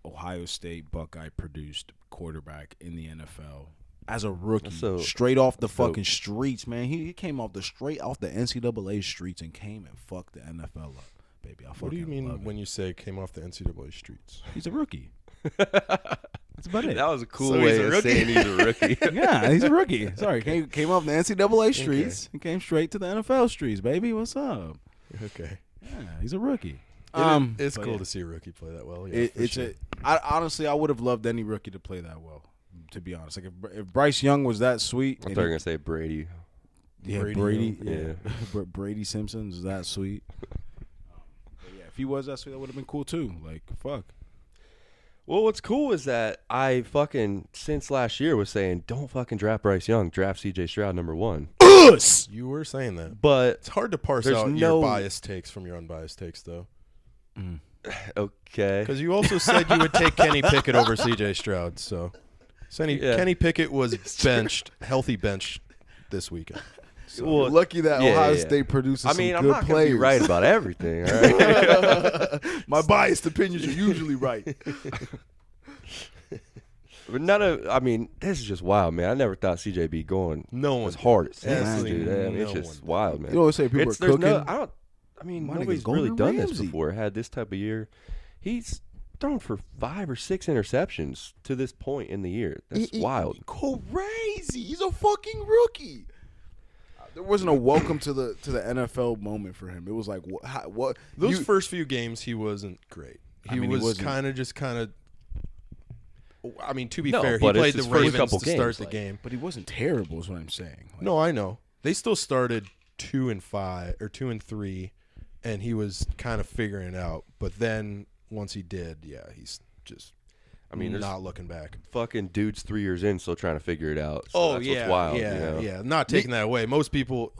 Ohio State Buckeye produced quarterback in the NFL as a rookie, straight off the fucking streets, man. He came straight off the NCAA streets and came and fucked the NFL up, baby. What do you mean when you say came off the NCAA streets? He's a rookie? That's about it. That was a cool So he's way a of rookie? saying he's a rookie. Yeah, he's a rookie. Sorry, came off the NCAA streets and came straight to the NFL streets, baby. What's up? Okay. Yeah, he's a rookie. It's but cool yeah. to see a rookie play that well. Yeah, for It's sure. honestly, I would have loved any rookie to play that well. To be honest, like if Bryce Young was that sweet, I and thought you were going to say Brady. Brady, Yeah. Brady Simpson is that sweet. But yeah, if he was that sweet, that would have been cool too. Like fuck. Well, what's cool is that I since last year was saying, don't fucking draft Bryce Young. Draft CJ Stroud #1. You were saying that. But It's hard to parse There's out no- your biased takes from your unbiased takes, though. okay. Because you also said you would take Kenny Pickett over C.J. Stroud. So Kenny Pickett was healthy benched this weekend. So. Well, Lucky that yeah, Ohio yeah. State produces I'm some not good going to players. be right about everything, all right? My biased opinions are usually right. But this is just wild, man. I never thought CJ be going No one as hard as Absolutely this, dude. I mean, it's no just one. wild, man. You always say people are There's cooking. My nigga nobody's Gordon really done this Ramsay. before. Had this type of year. He's thrown for 5 or 6 interceptions to this point in the year. That's wild. Crazy. He's a fucking rookie. There wasn't a welcome to the NFL moment for him. It was like what? Those first few games, he wasn't great. He was kind of. I mean, to be No, fair, he but it's played the his first Ravens couple to games, start the like- game. But he wasn't terrible, is what I'm saying. Like, No, I know. They still started 2-5 or 2-3, and he was kind of figuring it out. But then once he did, he's just. I mean, there's not looking back. Fucking dudes 3 years in still trying to figure it out. So that's what's wild. you know? Not taking that away. Most people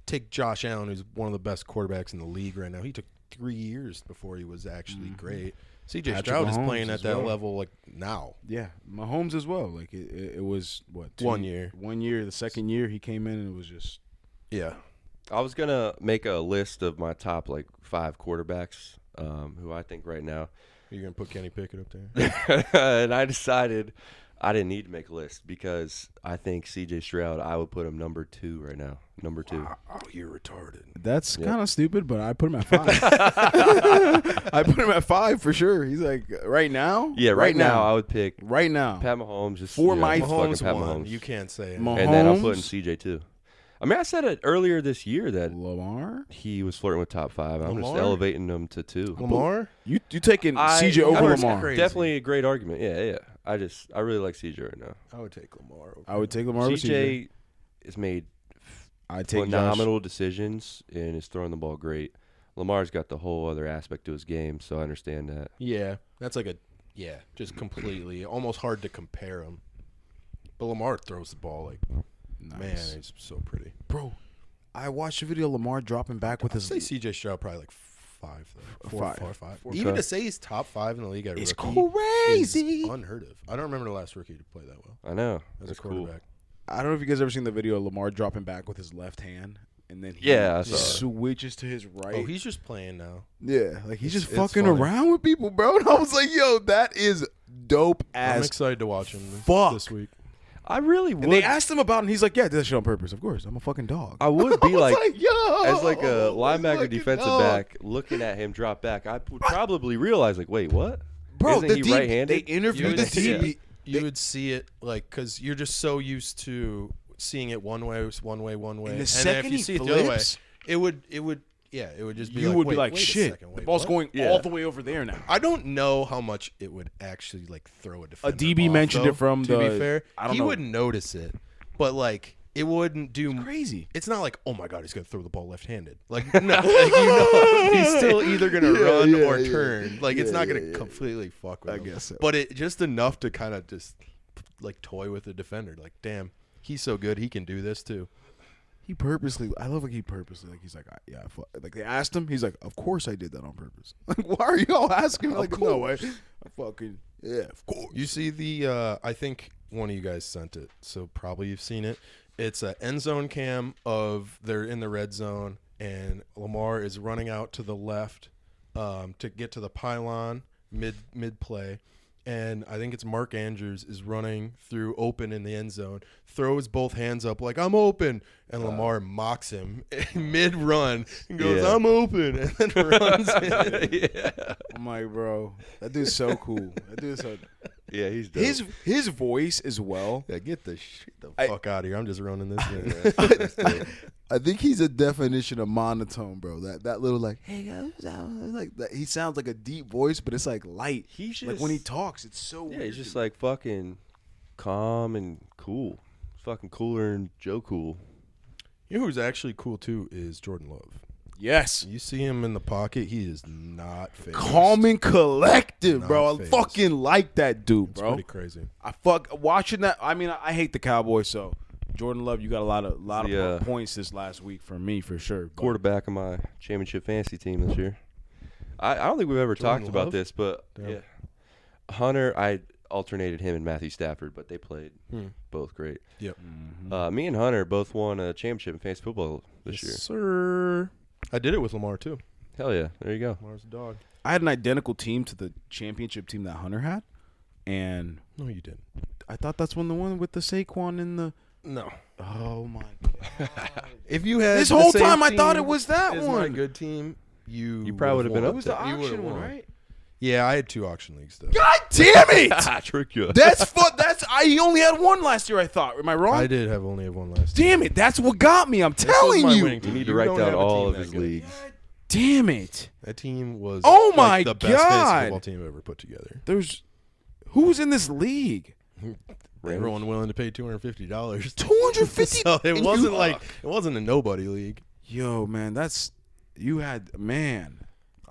take Josh Allen, who's one of the best quarterbacks in the league right now. He took 3 years before he was actually great. C.J. Patrick Stroud is Mahomes playing at as that well. level like now. Yeah, Mahomes as well. Like it was what 1 year. 1 year. The second year he came in and it was just Yeah. I was gonna make a list of my top 5 quarterbacks who I think right now, You're gonna put Kenny Pickett up there. and I decided I didn't need to make a list because I think C.J. Stroud, I would put him number 2 right now. Number 2. Oh, you're retarded. that's Yep. kind of stupid. But I put him at 5. I put him at 5 for sure. He's like right now. Yeah, right now I would pick right now. Pat Mahomes. Just For you know, my just fucking Mahomes Pat won. Mahomes. You can't say it. Mahomes. And then I'm putting C.J. too. I mean, I said it earlier this year that Lamar. he was flirting with top 5. I'm just Lamar? elevating him to 2. Lamar? You taking I- CJ over Lamar's Lamar? crazy. Definitely a great argument. Yeah. I really like CJ right now. I would take Lamar. Over. I would take Lamar over CJ. CJ has made I take phenomenal decisions and is throwing the ball great. Lamar's got the whole other aspect to his game, so I understand that. Yeah, that's just completely almost hard to compare him. But Lamar throws the ball like man, he's so pretty. Bro, I watched a video of Lamar dropping back with I'd his. say C.J. Stroud probably like 5, though. 4 or 5. Okay. Even to say he's top 5 in the league at It's rookie crazy. is unheard of. I don't remember the last rookie to play that well I know. as That's a cool. quarterback. I don't know if you guys ever seen the video of Lamar dropping back with his left hand, and then he Yeah, I saw that. switches to his right. Oh, he's just playing now. Yeah, like he's just It's fucking funny. around with people, bro. And I was like, yo, that is dope I'm as excited to watch him fuck. this week. I really would. And they asked him about it, and he's like, yeah, I did that shit on purpose. Of course, I'm a fucking dog. I would be I was like, yo, as like a linebacker, fucking defensive dog. back, looking at him drop back, I would probably realize, like, wait, what? Bro, Isn't the he DB right-handed? They interviewed the Yeah. DB. You would see it like because you're just so used to seeing it one way, And the then second if you he see it the other way, flips, it would just be you like, would wait, be like, wait a shit, second, the wait, ball's what? going Yeah. all the way over there now. I don't know how much it would actually like throw a defender. DB off, mentioned though, it from to the- be fair, I don't he know. wouldn't notice it, but like it wouldn't do. Crazy. It's not like, oh my god, he's gonna throw the ball left-handed. Like no, like, he's still either gonna run or turn. Like it's not gonna completely fuck with I him. guess so. But it just enough to kind of just like toy with the defender. Like damn, he's so good, he can do this too. He purposely. I love like he purposely. Like he's like, yeah. Like they asked him. He's like, of course I did that on purpose. Like why are y'all asking? Like no way. I fucking yeah. Of course. You see the I think one of you guys sent it, so probably you've seen it. It's an end zone cam of they're in the red zone, and Lamar is running out to the left to get to the pylon mid play, and I think it's Mark Andrews is running through open in the end zone, throws both hands up like I'm open, and Lamar mocks him mid run and goes Yeah. I'm open, and then runs in. Yeah. I'm like, bro, that dude's so cool. That dude's so. Yeah, he's dope. His voice as well. Yeah, get the I- fuck out of here! I'm just running this thing. I think he's a definition of monotone, bro. That little like, hey guys, like that. He sounds like a deep voice, but it's like light. He's like just, when he talks, it's so. yeah, weird. he's just like fucking calm and cool. Fucking cooler than Joe Cool. You know who's actually cool too is Jordan Love. yes, You see him in the pocket, he is not fazed. calm and collective, Not bro. I phased. fucking like that dude, It's bro. pretty crazy. I watching that. I mean, I hate the Cowboys, so Jordan Love, you got a lot of points this last week for me for sure. But Quarterback of my championship fantasy team this year. I don't think we've ever Jordan talked about Love? this, but Damn. yeah, Hunter, I alternated him and Matthew Stafford, but they played both great. Yep. Me and Hunter both won a championship in fantasy football this year. Sir. I did it with Lamar too. Hell yeah, there you go. Lamar's a dog. I had an identical team to the championship team that Hunter had, and No, you didn't. I thought that's the one with the Saquon and the. No. Oh my god! If you had This the whole same time I thought team it was that as my one. good team, you probably would've been won. up It was to- the You would've auction one, won. right? Yeah, I had 2 auction leagues though. God damn it! I tricked you. He only had one last year. I thought. Am I wrong? I did only have one last year. Damn it! That's what got me. I'm This was telling my you. winning You team. need to You write don't down have a all team of that his good. leagues. Damn it. That team was Oh my like the best fantasy God. football team ever put together. Who's in this league? Everyone willing to pay $250. $250. So it wasn't a nobody league. Yo, man, I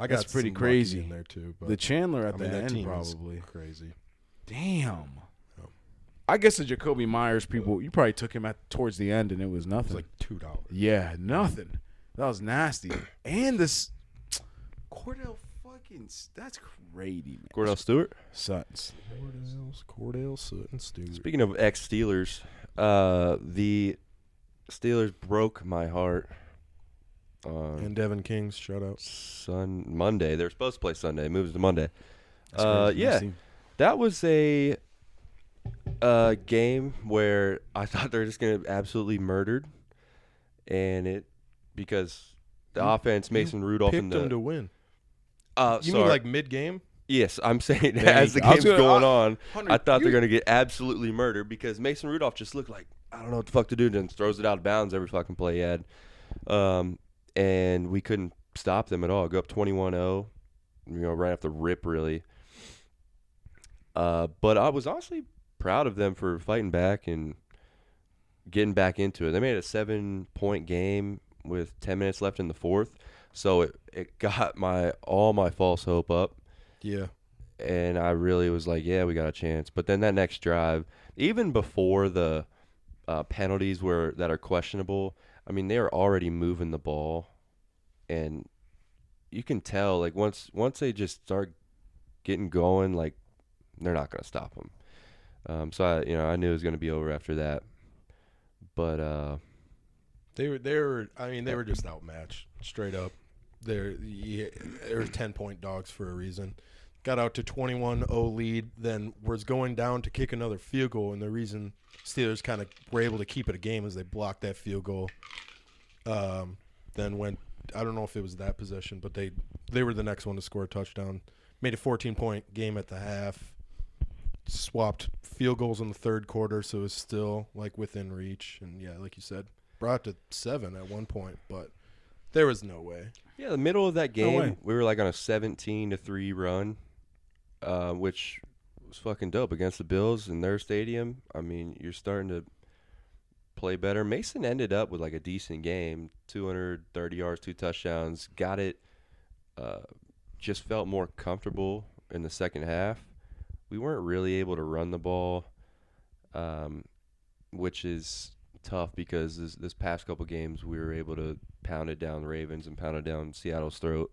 got That's pretty some crazy lucky in there too. But the Chandler at I the mean, that end team is probably. crazy. Damn. Oh. I guess the Jacoby Myers people, you probably took him towards the end and it was It nothing. was like $2. Yeah, nothing. That was nasty. And this Cordell that's crazy, man. Cordell Stewart. Sutton's. Cordell Sutton Stewart. Speaking of ex-Steelers, the Steelers broke my heart on And Devin King's shutout. Monday. They were supposed to play Sunday. It moves to Monday. That's crazy. Yeah, Nice team. that was a game where I thought they were just going to absolutely murdered, and because the offense, Mason Rudolph, Picked and them to win. sorry. You mean like mid-game? Yes, I'm saying There as you the go. I was game's gonna- going on, Hunter, I thought they're you- going to get absolutely murdered because Mason Rudolph just looked like, I don't know what the fuck to do, and then throws it out of bounds every fucking play he had. And we couldn't stop them at all. Go up 21-0, right off the rip, really. But I was honestly proud of them for fighting back and getting back into it. They made it a 7-point game with 10 minutes left in the fourth. So it got all my false hope up. Yeah. And I really was like, yeah, we got a chance. But then that next drive, even before the penalties that are questionable, I mean, they are already moving the ball. And you can tell, like, once they just start getting going, like, they're not going to stop them. So I knew it was going to be over after that. But They were just outmatched, straight up. They were 10-point dogs for a reason. Got out to 21-0 lead, then was going down to kick another field goal, and the reason Steelers kind of were able to keep it a game is they blocked that field goal. Then went, I don't know if it was that possession, but they were the next one to score a touchdown. Made a 14-point game at the half. Swapped field goals in the third quarter, so it was still like within reach. And yeah, like you said, brought it to 7 at one point, but there was no way. yeah, the middle of that No way. game, we were like on a 17-3 run, which was fucking dope against the Bills in their stadium. I mean, you're starting to play better. Mason ended up with like a decent game, 230 yards, 2 touchdowns. Got it. Just felt more comfortable in the second half. We weren't really able to run the ball, which is tough because this past couple games we were able to pound it down the Ravens and pound it down Seattle's throat.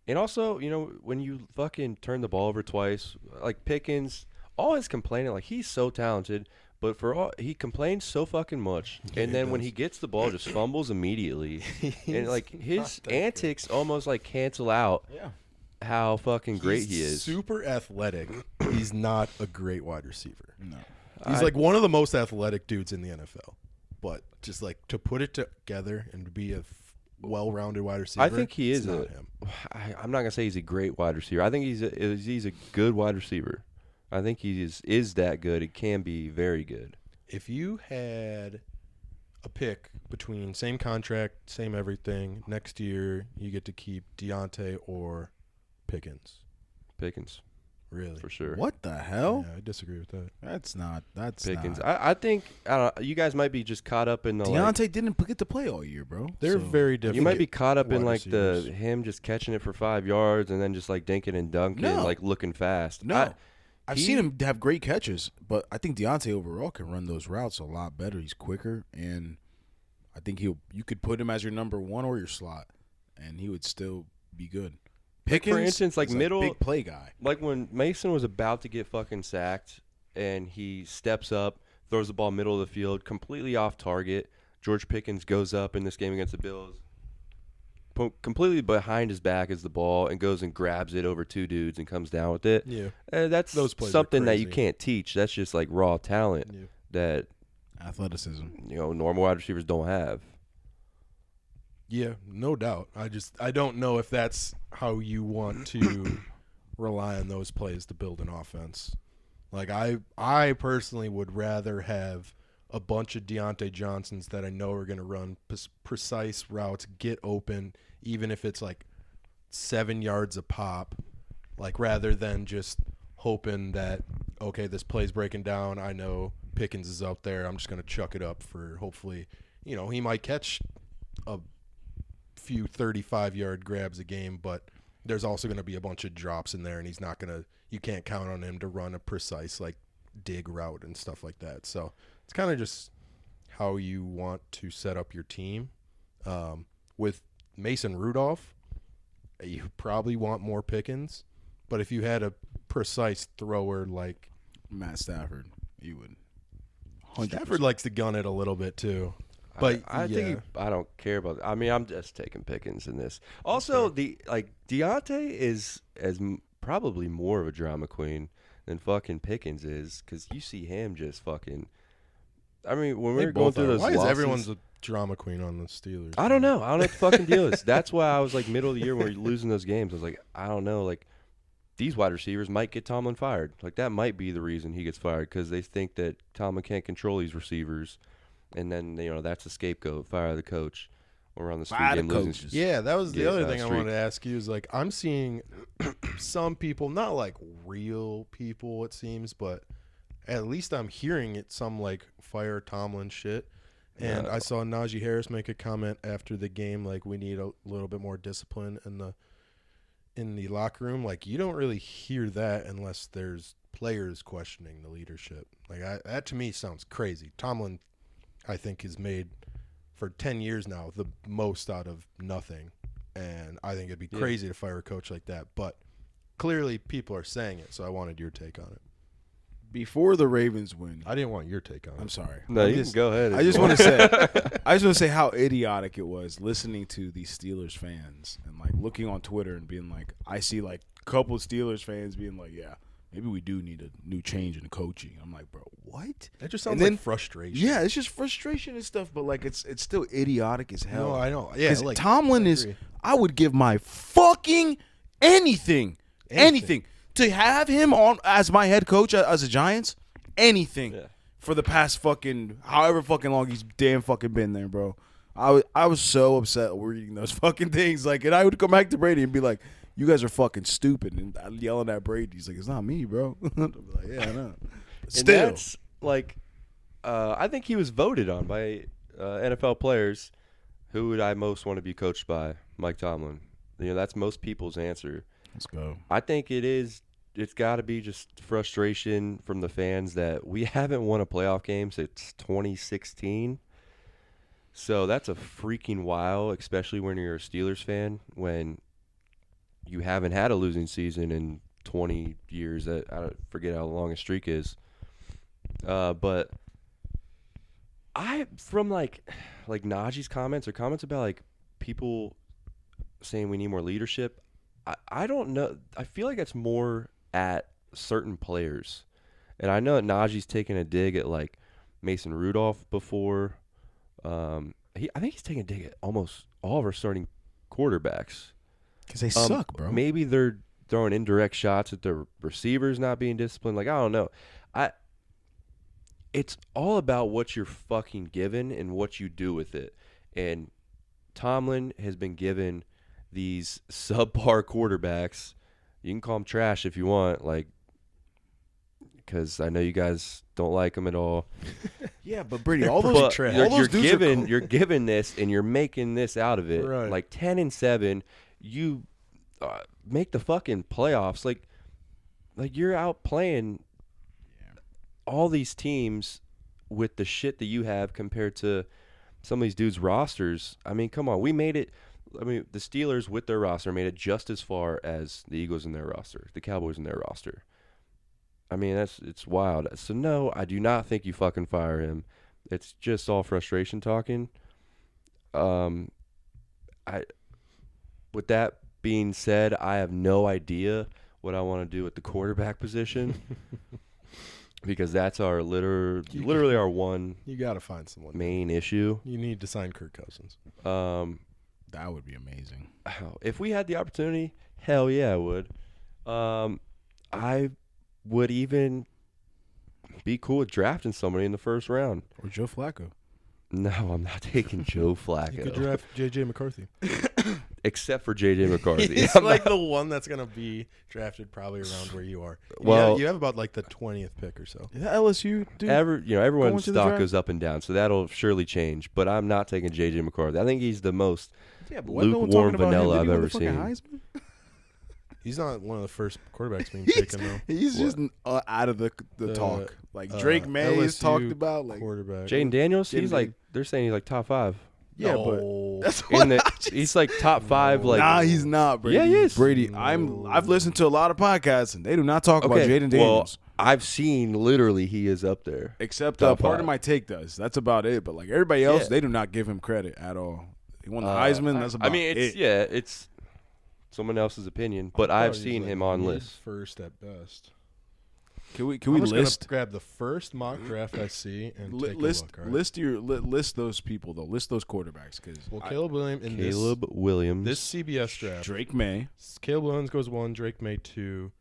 And also, when you fucking turn the ball over twice, like Pickens, all his complaining, like he's so talented, but he complains so fucking much, and then when he gets the ball, just fumbles immediately, and like his antics almost like cancel out how fucking great he is. Super athletic. He's not a great wide receiver. No. He's like one of the most athletic dudes in the NFL. But just like to put it together and to be a well-rounded wide receiver, I think he is not him. I'm not gonna say he's a great wide receiver. I think he's a good wide receiver. I think he is that good. He can be very good. If you had a pick between same contract, same everything, next year you get to keep Deontay or Pickens. Pickens, Really? for sure. What the hell? Yeah, I disagree with that. That's Pickens. not. I think you guys might be just caught up in the Deontay didn't get to play all year, bro. They're So- very different. you might be caught up in wide like receivers. him just catching it for 5 yards and then just like dinking and dunking, No. like looking fast. No. I've he- seen him have great catches, but I think Deontay overall can run those routes a lot better. He's quicker, and I think you could put him as your number one or your slot, and he would still be good. Pickens, for instance, like is a middle- big play guy. Like when Mason was about to get fucking sacked and he steps up, throws the ball middle of the field, completely off target. George Pickens goes up in this game against the Bills, completely behind his back is the ball, and goes and grabs it over 2 dudes and comes down with it. Yeah. That's Those plays are something that you crazy. can't teach. That's just like raw talent Yeah. that Athleticism. normal wide receivers don't have. Yeah, no doubt. I don't know if that's how you want to rely on those plays to build an offense. Like I personally would rather have a bunch of Deontay Johnsons that I know are going to run precise routes, get open, even if it's like 7 yards a pop, like rather than just hoping that, okay, this play's breaking down. I know Pickens is out there. I'm just going to chuck it up for hopefully, he might catch a few 35-yard grabs a game, but there's also going to be a bunch of drops in there, and you can't count on him to run a precise like dig route and stuff like that. So it's kind of just how you want to set up your team. With Mason Rudolph, you probably want more Pickens, but if you had a precise thrower like Matt Stafford, you would. 100%. Stafford likes to gun it a little bit too. But I think I don't care about. I mean, I'm just taking Pickens in this. Also, Deontay is probably more of a drama queen than fucking Pickens is, because you see him just fucking. I mean, when we were going through those why losses, is everyone's a drama queen on the Steelers? I don't know. I don't know what the fucking deal is. That's why I was like middle of the year when we were losing those games. I was like, I don't know. Like, these wide receivers might get Tomlin fired. Like, that might be the reason he gets fired, because they think that Tomlin can't control these receivers. And then, that's a scapegoat. Fire the coach. Or on the street game losing. Yeah, that was the other thing I wanted to ask you is, like, I'm seeing some people, not like real people it seems, but at least I'm hearing it, some like fire Tomlin shit. And I saw Najee Harris make a comment after the game, like, we need a little bit more discipline in the locker room. Like, you don't really hear that unless there's players questioning the leadership. Like, that to me sounds crazy. Tomlin, I think, has made for 10 years now the most out of nothing, and I think it'd be crazy to fire a coach like that, but clearly people are saying it, so I wanted your take on it. Before the Ravens win, I didn't want your take on it. I'm sorry. No, you can go ahead. I just want to say how idiotic it was listening to these Steelers fans and like looking on Twitter and being like, I see like a couple of Steelers fans being like, yeah, maybe we do need a new change in coaching. I'm like, bro, what? That just sounds like frustration. Yeah, it's just frustration and stuff, but like it's still idiotic as hell. No, I know. Yeah, like, Tomlin I would give my fucking anything to have him on as my head coach as a Giants. Anything for the past fucking however fucking long he's damn fucking been there, bro. I was so upset reading those fucking things. Like, and I would come back to Brady and be like, you guys are fucking stupid, and I'm yelling at Brady. He's like, it's not me, bro. I'm like, yeah, I know. Still, and that's like, I think he was voted on by NFL players. Who would I most want to be coached by? Mike Tomlin. That's most people's answer. Let's go. I think it is. It's got to be just frustration from the fans that we haven't won a playoff game since 2016. So that's a freaking while, especially when you're a Steelers fan, when you haven't had a losing season in 20 years. I forget how long a streak is. But from like Najee's comments or comments about like people saying we need more leadership, I don't know. I feel like it's more at certain players. And I know that Najee's taken a dig at like Mason Rudolph before. I think he's taking a dig at almost all of our starting quarterbacks. Because they suck, bro. Maybe they're throwing indirect shots at the receivers not being disciplined. Like, I don't know. It's all about what you're fucking given and what you do with it. And Tomlin has been given these subpar quarterbacks. You can call them trash if you want, like, because I know you guys don't like them at all. Yeah, but Brady, all those trash. You're given this, and you're making this out of it. Right. Like 10-7, you make the fucking playoffs. Like you're out playing all these teams with the shit that you have compared to some of these dudes' rosters. I mean, come on, we made it. I mean, the Steelers with their roster made it just as far as the Eagles in their roster, the Cowboys in their roster. I mean, it's wild. So no, I do not think you fucking fire him. It's just all frustration talking. With that being said, I have no idea what I want to do with the quarterback position because that's our literally our one. You got to find someone. Main issue. You need to sign Kirk Cousins. That would be amazing. If we had the opportunity, hell yeah, I would. I would even be cool with drafting somebody in the first round. Or Joe Flacco. No, I'm not taking Joe Flacco. You could draft J.J. McCarthy. Except for J.J. McCarthy. He's like the one that's going to be drafted probably around where you are. Well, you have about like the 20th pick or so. Is that LSU, dude? Everyone's to the stock draft? goes up and down, so that'll surely change. But I'm not taking J.J. McCarthy. I think he's the most lukewarm vanilla I've ever seen. Heisman? He's not one of the first quarterbacks being taken, though. He's just out of the talk. Like Drake May is LSU talked about. Like quarterback. Jaden Daniels, Jaden he's like, they're saying he's like top 5. yeah, No. but that's what He's like top 5. Like, nah, he's not. Brady. Yeah, he is. Brady. No. I've listened to a lot of podcasts and they do not talk about okay, Jaden Daniels. well, I've seen literally he is up there. Except top part 5. of my take does. That's about it. But like everybody else, Yeah. they do not give him credit at all. He won the Heisman. That's about I mean, it. it's someone else's opinion, but I thought I've he was, seen like, him on mid lists. first at best. Can we I'm just list gonna grab the first mock draft I see and take list a look. All right? list those people though. List those quarterbacks because Well, Caleb Williams in Caleb Williams. this CBS draft. Drake May. Caleb Williams goes 1, Drake May 2.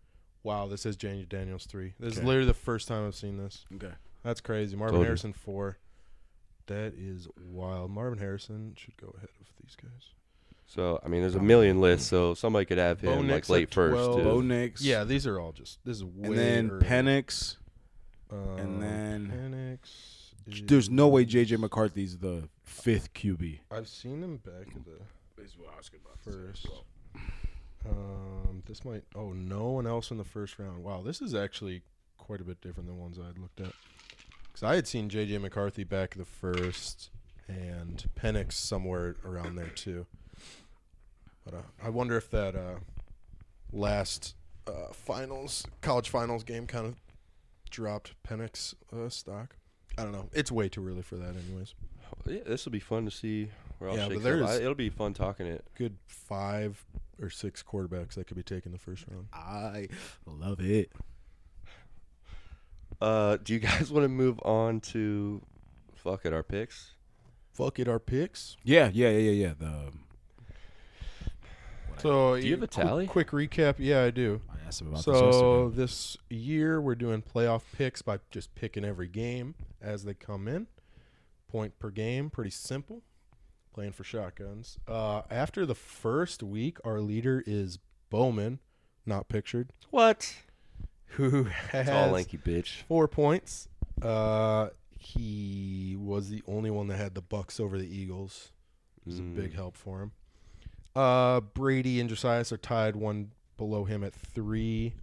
Wow, this is Jaden Daniels 3. This is Okay. literally the first time I've seen this. Okay. That's crazy. Marvin Told you. Harrison 4. That is wild. Marvin Harrison should go ahead of these guys. So I mean, there's a million lists, so somebody could have him Bo like Nix late at first 12. too. Bo Nix. Yeah, these are all just. This is way. And then early. Penix. and then Penix. There's no way J.J. McCarthy's the 5th QB. I've seen him back at the first. This might. Oh, no one else in the first round. Wow, this is actually quite a bit different than ones I'd looked at. Because I had seen J.J. McCarthy back the first, and Penix somewhere around there too. But I wonder if that last college finals game kind of dropped Penix stock. I don't know. It's way too early for that, anyways. Yeah, this will be fun to see where I'll Yeah, but shake there's- up. It'll be fun talking it. Good 5 or 6 quarterbacks that could be taken the first round. I love it. Do you guys want to move on to our picks? Fuck it, our picks. Yeah. So Do you have a tally? Quick recap. Yeah, I do. I asked him about this So yesterday. this year we're doing playoff picks by just picking every game as they come in. Point per game, pretty simple. Playing for shotguns. After the first week, our leader is Bowman, not pictured, What? who has Tall, lanky bitch. 4 points. He was the only one that had the Bucks over the Eagles. It was a big help for him. Brady and Josias are tied, one below him at 3,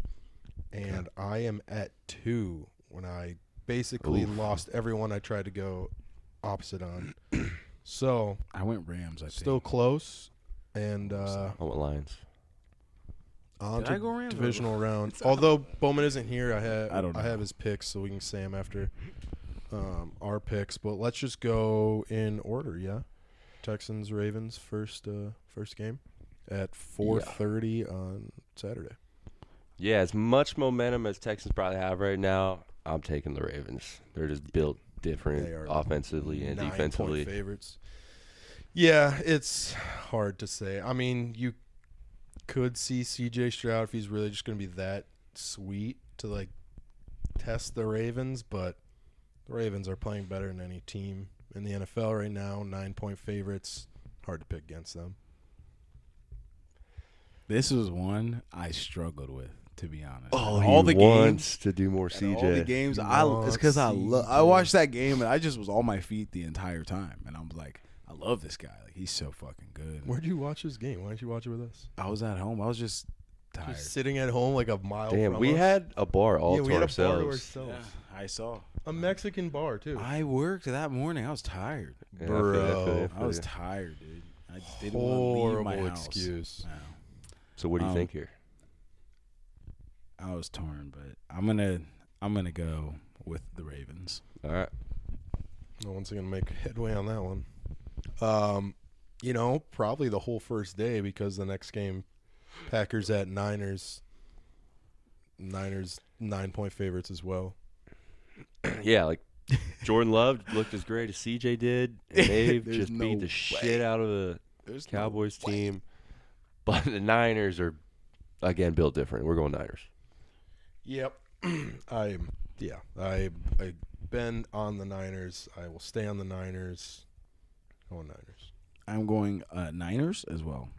and I am at 2 when I basically lost everyone I tried to go opposite on. So I went Rams, I think. still close, and I went Lions. on Did I go to Rams? divisional round. Although Bowman isn't here, I don't know. have his picks, so we can say him after our picks. But let's just go in order, yeah. Texans Ravens first game at 4:30 on Saturday. Yeah, as much momentum as Texans probably have right now, I'm taking the Ravens. They're just built different They are offensively and 9-point defensively. favorites. Yeah, it's hard to say. I mean, you could see C.J. Stroud if he's really just going to be that sweet to like test the Ravens, but the Ravens are playing better than any team in the NFL right now. 9-point favorites, hard to pick against them. This was one I struggled with, to be honest. Oh, all the wants games. to do more All the CJ. games, You it's because I want watched that game and I just was on my feet the entire time, and I was like, I love this guy. Like he's so fucking good. Where'd you watch this game? Why didn't you watch it with us? I was at home. I was just tired. Just sitting at home like a mile Damn, from we us. had a bar all yeah, to we had ourselves. a bar to ourselves. Yeah, I saw. A Mexican bar, too. I worked that morning. I was tired. Yeah, I feel you, I feel you, I Bro. feel I was you. tired, dude. I didn't want to leave my Horrible house. excuse. No. So what do you think here? I was torn, but I'm gonna go with the Ravens. All right. No one's going to make headway on that one. Probably the whole first day because the next game, Packers at Niners. Niners 9-point favorites as well. Yeah, like Jordan Love looked as great as CJ did. And they've There's just no beat the way. shit out of the There's no Cowboys way. team. But the Niners are, again, built different. We're going Niners. Yep. I'm Yeah, I've been on the Niners. I will stay on the Niners. Going Niners. I'm going Niners as well.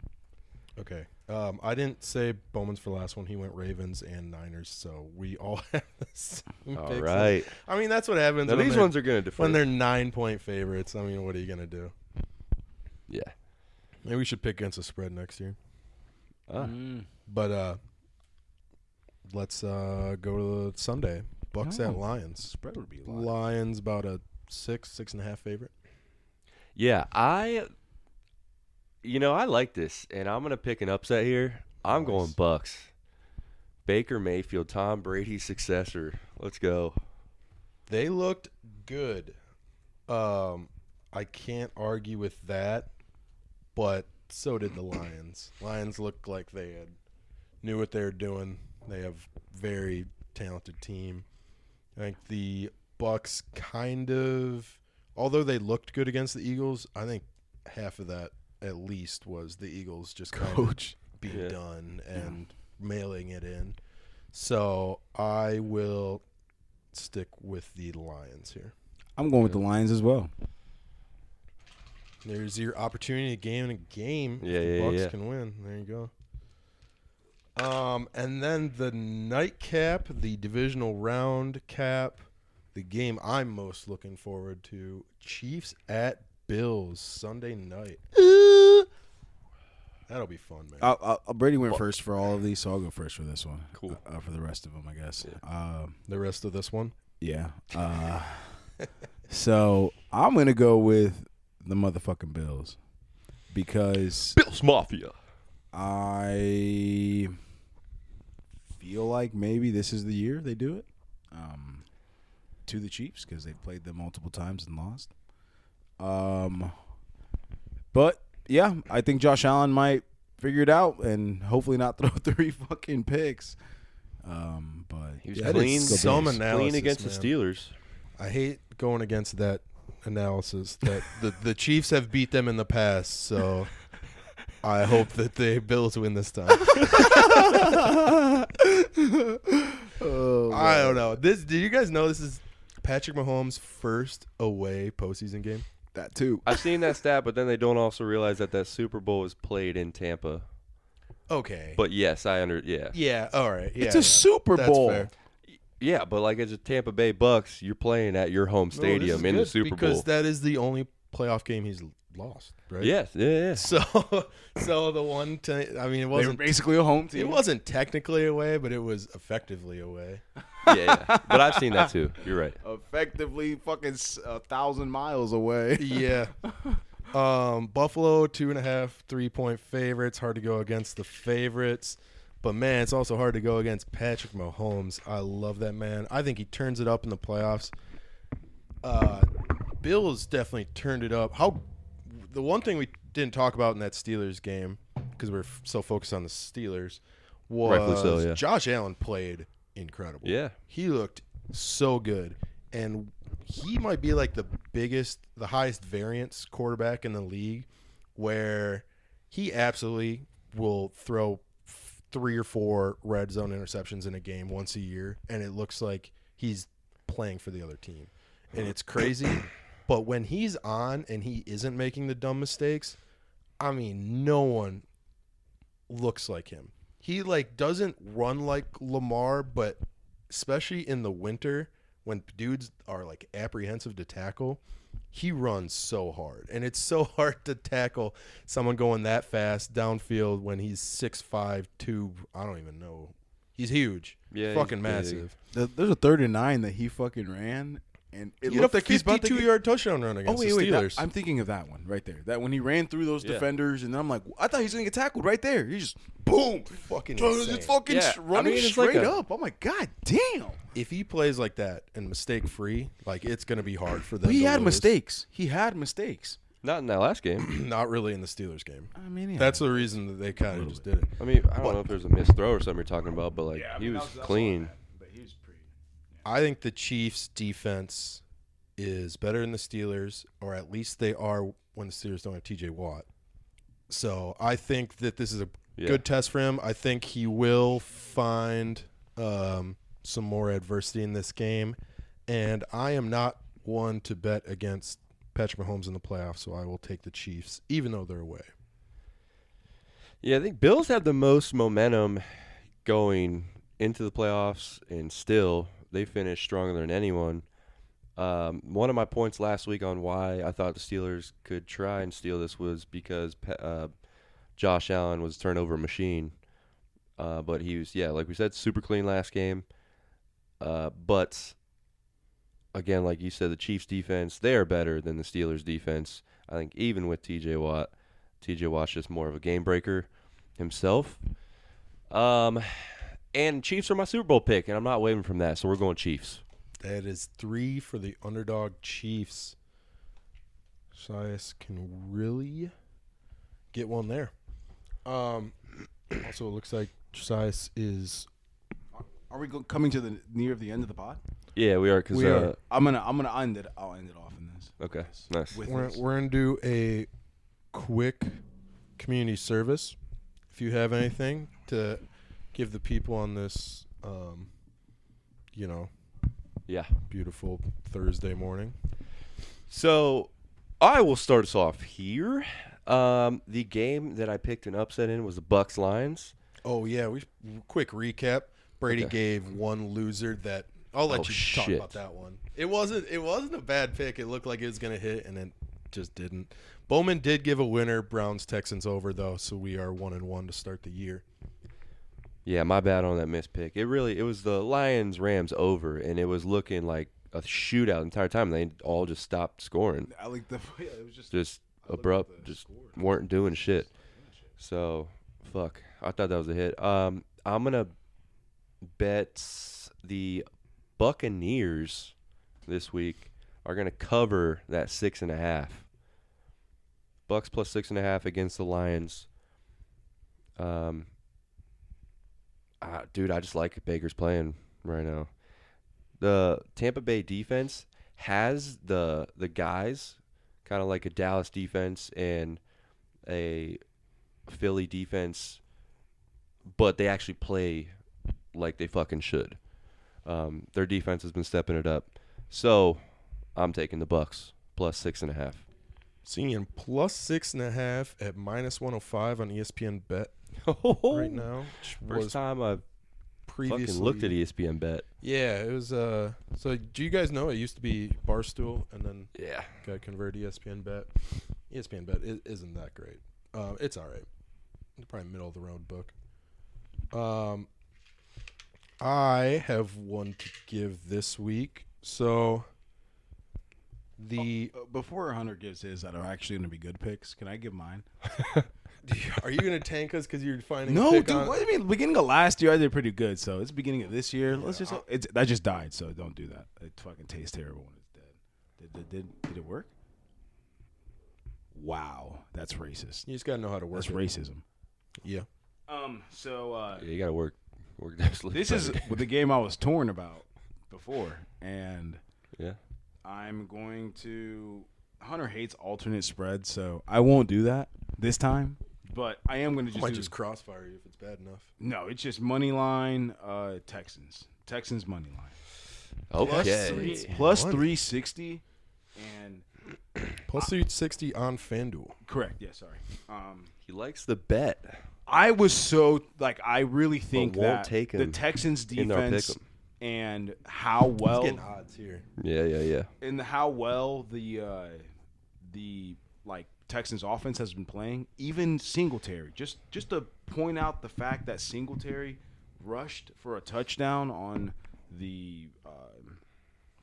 Okay. I didn't say Bowman's for the last one. He went Ravens and Niners, so we all have the same All picks. right. I mean, that's what happens Now when these ones are going to differ. when they're 9-point favorites. I mean, what are you going to do? Yeah. Maybe we should pick against the spread next year. But let's go to Sunday. Bucks at Lions. Spread would be Lions about a 6.5 favorite. Yeah, I like this, and I'm going to pick an upset here. I'm going Bucks. Baker Mayfield, Tom Brady's successor. Let's go. They looked good. I can't argue with that, but so did the Lions. Lions looked like they knew what they were doing. They have very talented team. I think the Bucks although they looked good against the Eagles, I think half of that at least was the Eagles just kind of being done and mailing it in. So I will stick with the Lions here. I'm going with the Lions as well. There's your opportunity to game in a game. Yeah, if the yeah, Bucks yeah. can win. There you go. And then the nightcap, the divisional round cap, the game I'm most looking forward to, Chiefs at Bills Sunday night. That'll be fun, man. Brady went first for all of these, so I'll go first for this one. Cool. For the rest of them, I guess. The rest of this one? Yeah. So I'm going to go with the motherfucking Bills because Bills Mafia. I feel like maybe this is the year they do it to the Chiefs because they've played them multiple times and lost. But, yeah, I think Josh Allen might figure it out and hopefully not throw 3 fucking picks. But He was That clean, is some clean analysis, against man. the Steelers. I hate going against that analysis. That the Chiefs have beat them in the past, so I hope that the Bills win this time. I don't know. Did you guys know this is Patrick Mahomes' first away postseason game? that too. I've seen that stat, but then they don't also realize that Super Bowl was played in Tampa. Okay. But yes, Yeah, all right. Yeah, It's a Super Bowl. That's fair. Yeah, but like as a Tampa Bay Bucks, you're playing at your home stadium in the Super because Bowl. that is the only playoff game he's lost, right? Yes, yeah. So the one time, I mean, it They were wasn't basically a home team. it wasn't technically away, but it was effectively away. Yeah. But I've seen that too. You're right. effectively fucking 1,000 miles away. Yeah. Buffalo 2.5 3-point favorites. Hard to go against the favorites, but man, it's also hard to go against Patrick Mahomes. I love that man. I think he turns it up in the playoffs. Bills definitely turned it up. The one thing we didn't talk about in that Steelers game because we're so focused on the Steelers was Rightfully so, yeah. Josh Allen played incredible. Yeah. He looked so good, and he might be like the highest variance quarterback in the league, where he absolutely will throw 3 or 4 red zone interceptions in a game once a year, and it looks like he's playing for the other team, and it's crazy. But when he's on and he isn't making the dumb mistakes, I mean, no one looks like him. He doesn't run like Lamar, but especially in the winter when dudes are apprehensive to tackle, he runs so hard. And it's so hard to tackle someone going that fast downfield when he's 6'5", 2, I don't even know. He's huge. Yeah, fucking he's massive. There's a 3rd and 9 that he fucking ran, and it He looked had like a he's about to 52-yard touchdown run against the Steelers. I'm thinking of that one right there. That when he ran through those Yeah. defenders, and I'm like, I thought he was gonna get tackled right there. He just boom, fucking just insane. fucking Yeah, running it's straight like a- up. I'm like, God damn. If he plays like that and mistake-free, it's going to be hard for them He to had lose. mistakes. He had mistakes. Not in that last game. Not really in the Steelers game. I mean, yeah. That's the reason that they kind of just did it. I mean, I don't know if there's a missed throw or something you're talking about, but he was clean. But he was pretty. I think the Chiefs' defense is better than the Steelers, or at least they are when the Steelers don't have T.J. Watt. So I think that this is a good test for him. I think he will find some more adversity in this game, and I am not one to bet against Patrick Mahomes in the playoffs, so I will take the Chiefs, even though they're away. Yeah, I think Bills have the most momentum going into the playoffs, and still they finished stronger than anyone. One of my points last week on why I thought the Steelers could try and steal this was because Josh Allen was a turnover machine. But he was, like we said, super clean last game. But, again, like you said, the Chiefs' defense, they are better than the Steelers' defense. I think even with T.J. Watt's just more of a game breaker himself. And Chiefs are my Super Bowl pick, and I'm not wavering from that, so we're going Chiefs. That is 3 for the underdog Chiefs. Josias can really get one there. Also, it looks like Josias is. Are we coming to the near the end of the pod? Yeah, we are. We are. I'm gonna end it. I'll end it off in this. Okay, nice. We're going to do a quick community service. If you have anything to give the people on this, Yeah. beautiful Thursday morning. So I will start us off here. The game that I picked an upset in was the Bucs-Lions. Oh, yeah. Quick recap. Brady Okay. gave one loser that I'll let you talk shit. about that one. It wasn't a bad pick. It looked like it was going to hit, and it just didn't. Bowman did give a winner. Browns-Texans over, though, so we are 1-1 to start the year. Yeah, my bad on that missed pick. It was the Lions-Rams over, and it was looking like a shootout the entire time. They all just stopped scoring. I like it was Just abrupt, just weren't doing shit. So, fuck. I thought that was a hit. I'm going to bet the Buccaneers this week are going to cover that 6.5. Bucks plus 6.5 against the Lions. Dude, I just like Baker's playing right now. The Tampa Bay defense has the guys, kind of like a Dallas defense and a Philly defense, but they actually play like they fucking should. Their defense has been stepping it up. So I'm taking the Bucks plus 6.5. Seeing plus 6.5 at -105 on ESPN Bet right now. First time I've previously fucking looked at ESPN Bet. Yeah, it was. So do you guys know it used to be Barstool and then Yeah. got converted to ESPN Bet? ESPN Bet isn't that great. It's all right. It's probably middle of the road book. I have one to give this week. So before Hunter gives his that are actually going to be good picks, can I give mine? are you going to tank us because you're finding No, a pick dude. on? What do you mean? Beginning of last year, I did pretty good. So it's the beginning of this year. Let's just. That just died. So don't do that. It fucking tastes terrible when it's dead. Did it work? Wow, that's racist. You just got to know how to work That's it. racism. Yeah. So Yeah, you got to work this is the game I was torn about before, and Yeah. I'm going to. Hunter hates alternate spreads, so I won't do that this time. But I am going to I just might do. just crossfire you if it's bad enough. No, it's just money line. Texans money line. Okay. Plus Money. 360, and Plus 360 on FanDuel. correct. Yeah, sorry. He likes the bet. I was so I really think won't that take the him Texans in our defense pick'em. and how well Getting odds here. Yeah. and how well the Texans offense has been playing, even Singletary. Just to point out the fact that Singletary rushed for a touchdown on the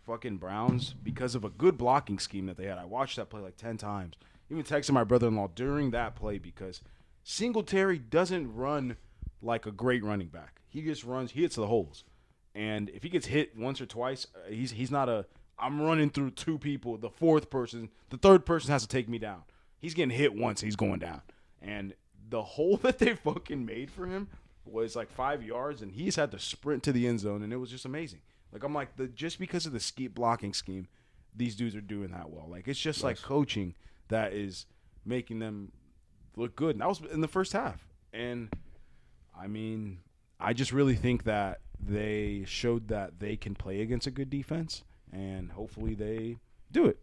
fucking Browns because of a good blocking scheme that they had. I watched that play like 10 times. Even texted my brother-in-law during that play because Singletary doesn't run like a great running back. He just runs, he hits the holes. And if he gets hit once or twice, he's not I'm running through two people, the third person has to take me down. He's getting hit once, he's going down. And the hole that they fucking made for him was like 5 yards, and he's had to sprint to the end zone, and it was just amazing. I'm like, just because of the blocking scheme, these dudes are doing that well. It's just like coaching that is making them look good. And that was in the first half. And, I mean, I just really think that they showed that they can play against a good defense, and hopefully they do it.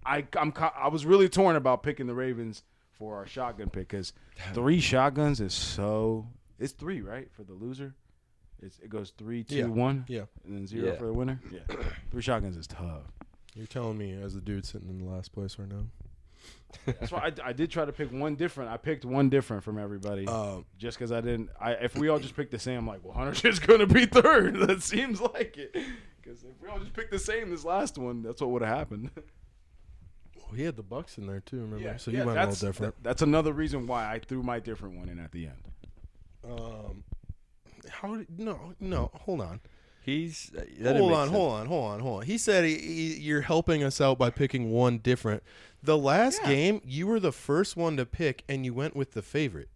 I was really torn about picking the Ravens for our shotgun pick because 3 shotguns is so – it's 3, right, for the loser? It goes 3, 2, 1, Yeah. and then 0 for the winner? Yeah. 3 shotguns is tough. You're telling me as the dude sitting in the last place right now? That's why I did try to pick one different. I picked one different from everybody just because I didn't – if we all just picked the same, I'm like, well, Hunter's just going to be third. That seems like it. Because if we all just picked the same this last one, that's what would have happened. Well, he had the Bucks in there too, remember? Yeah, so he went a little different. That's another reason why I threw my different one in at the end. No, hold on. Hold on. He said you're helping us out by picking one different. The last game, you were the first one to pick, and you went with the favorite.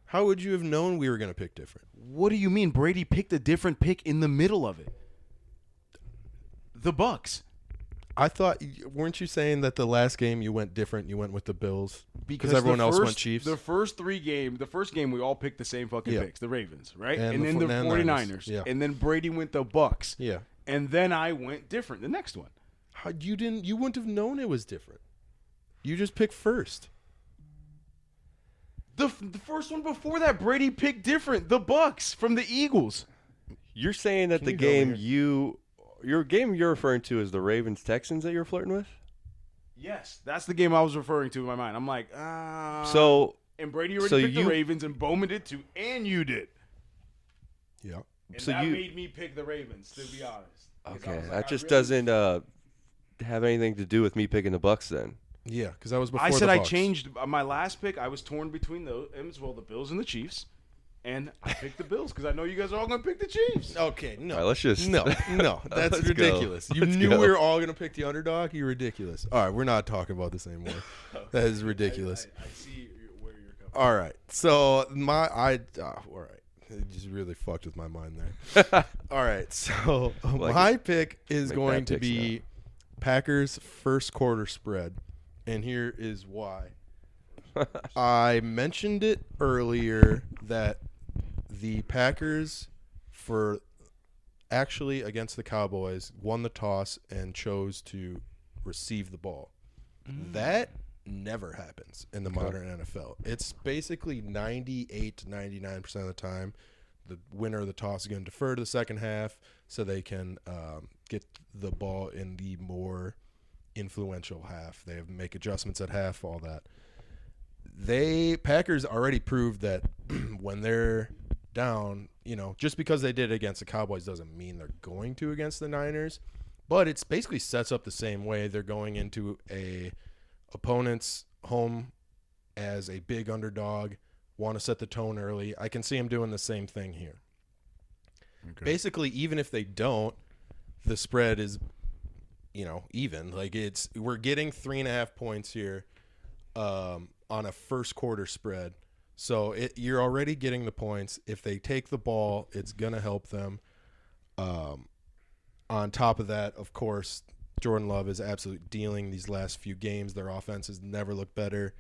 How would you have known we were going to pick different? What do you mean? Brady picked a different pick in the middle of it. The Bucks. I thought, weren't you saying that the last game you went different? You went with the Bills because everyone else went Chiefs. The first game we all picked the same fucking picks, the Ravens, right? And then the 49ers. Yeah. And then Brady went the Bucks. Yeah. And then I went different the next one. You wouldn't have known it was different. You just picked first. The first one before that, Brady picked different. The Bucks from the Eagles. You're saying that the game your game you're referring to is the Ravens Texans that you're flirting with? Yes, that's the game I was referring to in my mind. I'm like, So and Brady already picked the Ravens, and Bowman did too, and you did. Yeah. And that made me pick the Ravens, to be honest. Okay, that just doesn't have anything to do with me picking the Bucks then. Yeah, because that was before I said the I Bucks. changed my last pick. I was torn between those, the Bills and the Chiefs. And I picked the Bills because I know you guys are all going to pick the Chiefs. Okay, no. All right, let's just No, that's Let's ridiculous. go. You Let's knew go. we were all going to pick the underdog? You're ridiculous. All right, we're not talking about this anymore. That is ridiculous. I see where you're coming All right, so all right. It just really fucked with my mind there. All right, so my pick is Make going bad to picks be Packers first quarter spread, and here is why. I mentioned it earlier that the Packers, for actually against the Cowboys, won the toss and chose to receive the ball. That never happens in the modern NFL. It's basically 98 to 99% of the time the winner of the toss is going to defer to the second half so they can get the ball in the more influential half. They make adjustments at half, all that. Packers already proved that when they're down, just because they did it against the Cowboys doesn't mean they're going to against the Niners, but it's basically sets up the same way. They're going into a opponent's home as a big underdog, want to set the tone early. I can see them doing the same thing here. Okay. Basically, even if they don't, the spread is, even. Like we're getting 3.5 points here on a first quarter spread. So you're already getting the points. If they take the ball, it's going to help them. On top of that, of course, Jordan Love is absolutely dealing these last few games. Their offense has never looked better.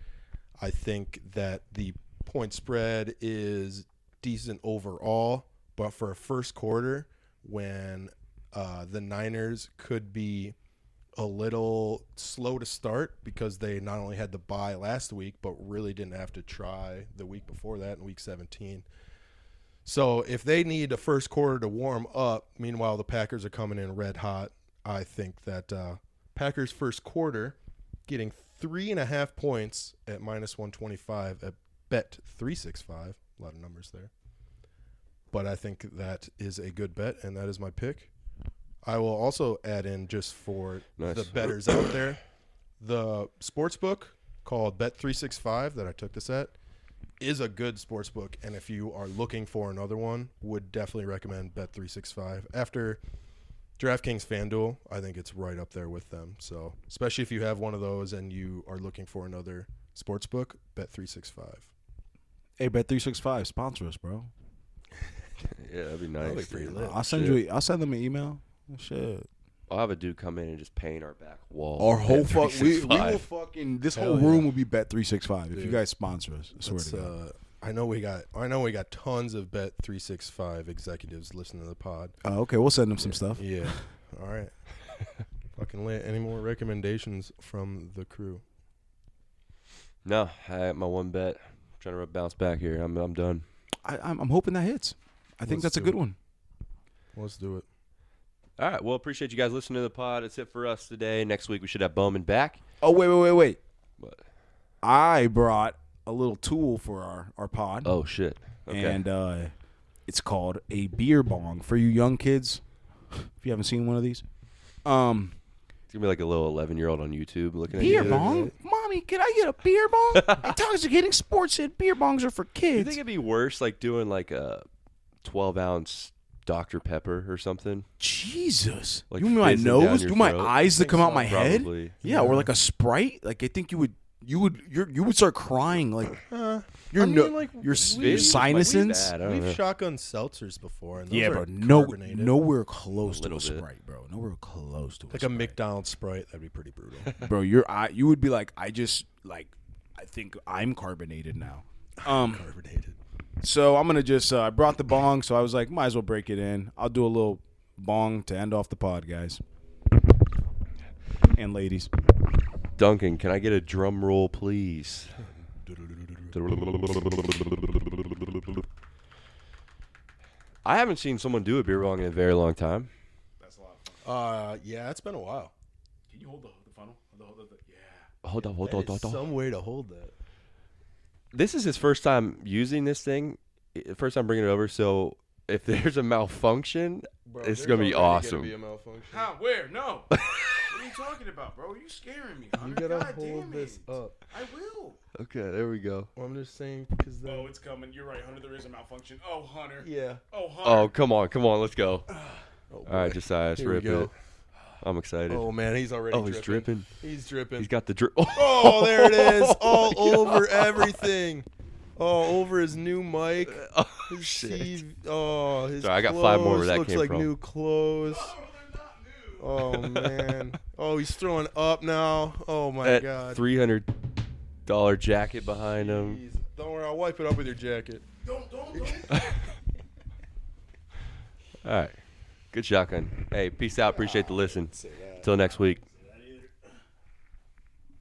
I think that the point spread is decent overall, but for a first quarter when the Niners could be a little slow to start because they not only had the bye last week, but really didn't have to try the week before that in week 17. So if they need a first quarter to warm up, meanwhile the Packers are coming in red hot, I think that Packers first quarter getting 3.5 points at -125 at bet 365. A lot of numbers there. But I think that is a good bet, and that is my pick. I will also add in, just for the bettors out there, the sports book called Bet365 that I took this at is a good sports book, and if you are looking for another one, would definitely recommend Bet365. After DraftKings FanDuel, I think it's right up there with them. So especially if you have one of those and you are looking for another sports book, Bet365. Hey, Bet365, sponsor us, bro. Yeah, that'd be nice. I'll send them an email. Shit. I'll have a dude come in and just paint our back wall. Our whole we will fucking this whole room will be Bet365 if Dude, you guys sponsor us. I swear to God. I know we got tons of Bet365 executives listening to the pod. Oh, okay, we'll send them some stuff. Yeah. All right. Fucking lit. Any more recommendations from the crew? No, I had my one bet. I'm trying to bounce back here. I'm done. I'm hoping that hits. I think Let's that's a do good it. one. Let's do it. All right. Well, appreciate you guys listening to the pod. That's it for us today. Next week we should have Bowman back. Oh, wait. What? I brought a little tool for our pod. Oh shit. Okay. And it's called a beer bong for you young kids. If you haven't seen one of these. It's gonna be like a little 11-year-old on YouTube looking at Beer you. bong? Mommy, can I get a beer bong? Intoxicating Sports said beer bongs are for Do you kids. think it'd be worse like doing like a 12-ounce Dr. Pepper or something? Jesus. Like you mean my fizzing down nose? your Do my throat? eyes to think come out so, my head? Probably. Yeah, or like a Sprite. Like I think you would start crying like your we've sinuses. I don't know. We've shotgun seltzers before, and those Yeah, are bro. carbonated. Nowhere close to little a bit. Sprite, bro. Nowhere close to Like a Sprite. McDonald's Sprite, that'd be pretty brutal. Bro, you would be like, I think I'm carbonated now. Carbonated. So I'm gonna just I brought the bong, so I was like, might as well break it in. I'll do a little bong to end off the pod, guys and ladies. Duncan, can I get a drum roll, please? I haven't seen someone do a beer bong in a very long time. That's a lot of fun. Yeah, it's been a while. Can you hold the funnel? Yeah. Hold on. That is some way to hold that. This is his first time using this thing. First time bringing it over. So if there's a malfunction, Bro, it's there's gonna be already awesome. Gonna be a malfunction. How? Where? No. What are you talking about, bro? You scaring me. You Hunter. gotta God hold damn this it. up. I will. Okay, there we go. Well, I'm just saying because then. Oh, it's coming. You're right, Hunter. There is a malfunction. Oh, Hunter. Yeah. Oh, Hunter. Oh, come on, let's go. Oh, All right, Josias, Here we rip go. it. I'm excited. Oh man, he's already. Oh, he's dripping. He's dripping. He's got the drip. Oh, there it is, all over everything. Oh, over his new mic. Oh, His shit. his Sorry, I got 5 more where that looks came like from. new clothes. Oh man. Oh, he's throwing up now. Oh my That god. $300 jacket behind him. Jeez. Don't worry, I'll wipe it up with your jacket. Don't. All right. Good shotgun. Hey, peace out. Appreciate the listen. Till next week.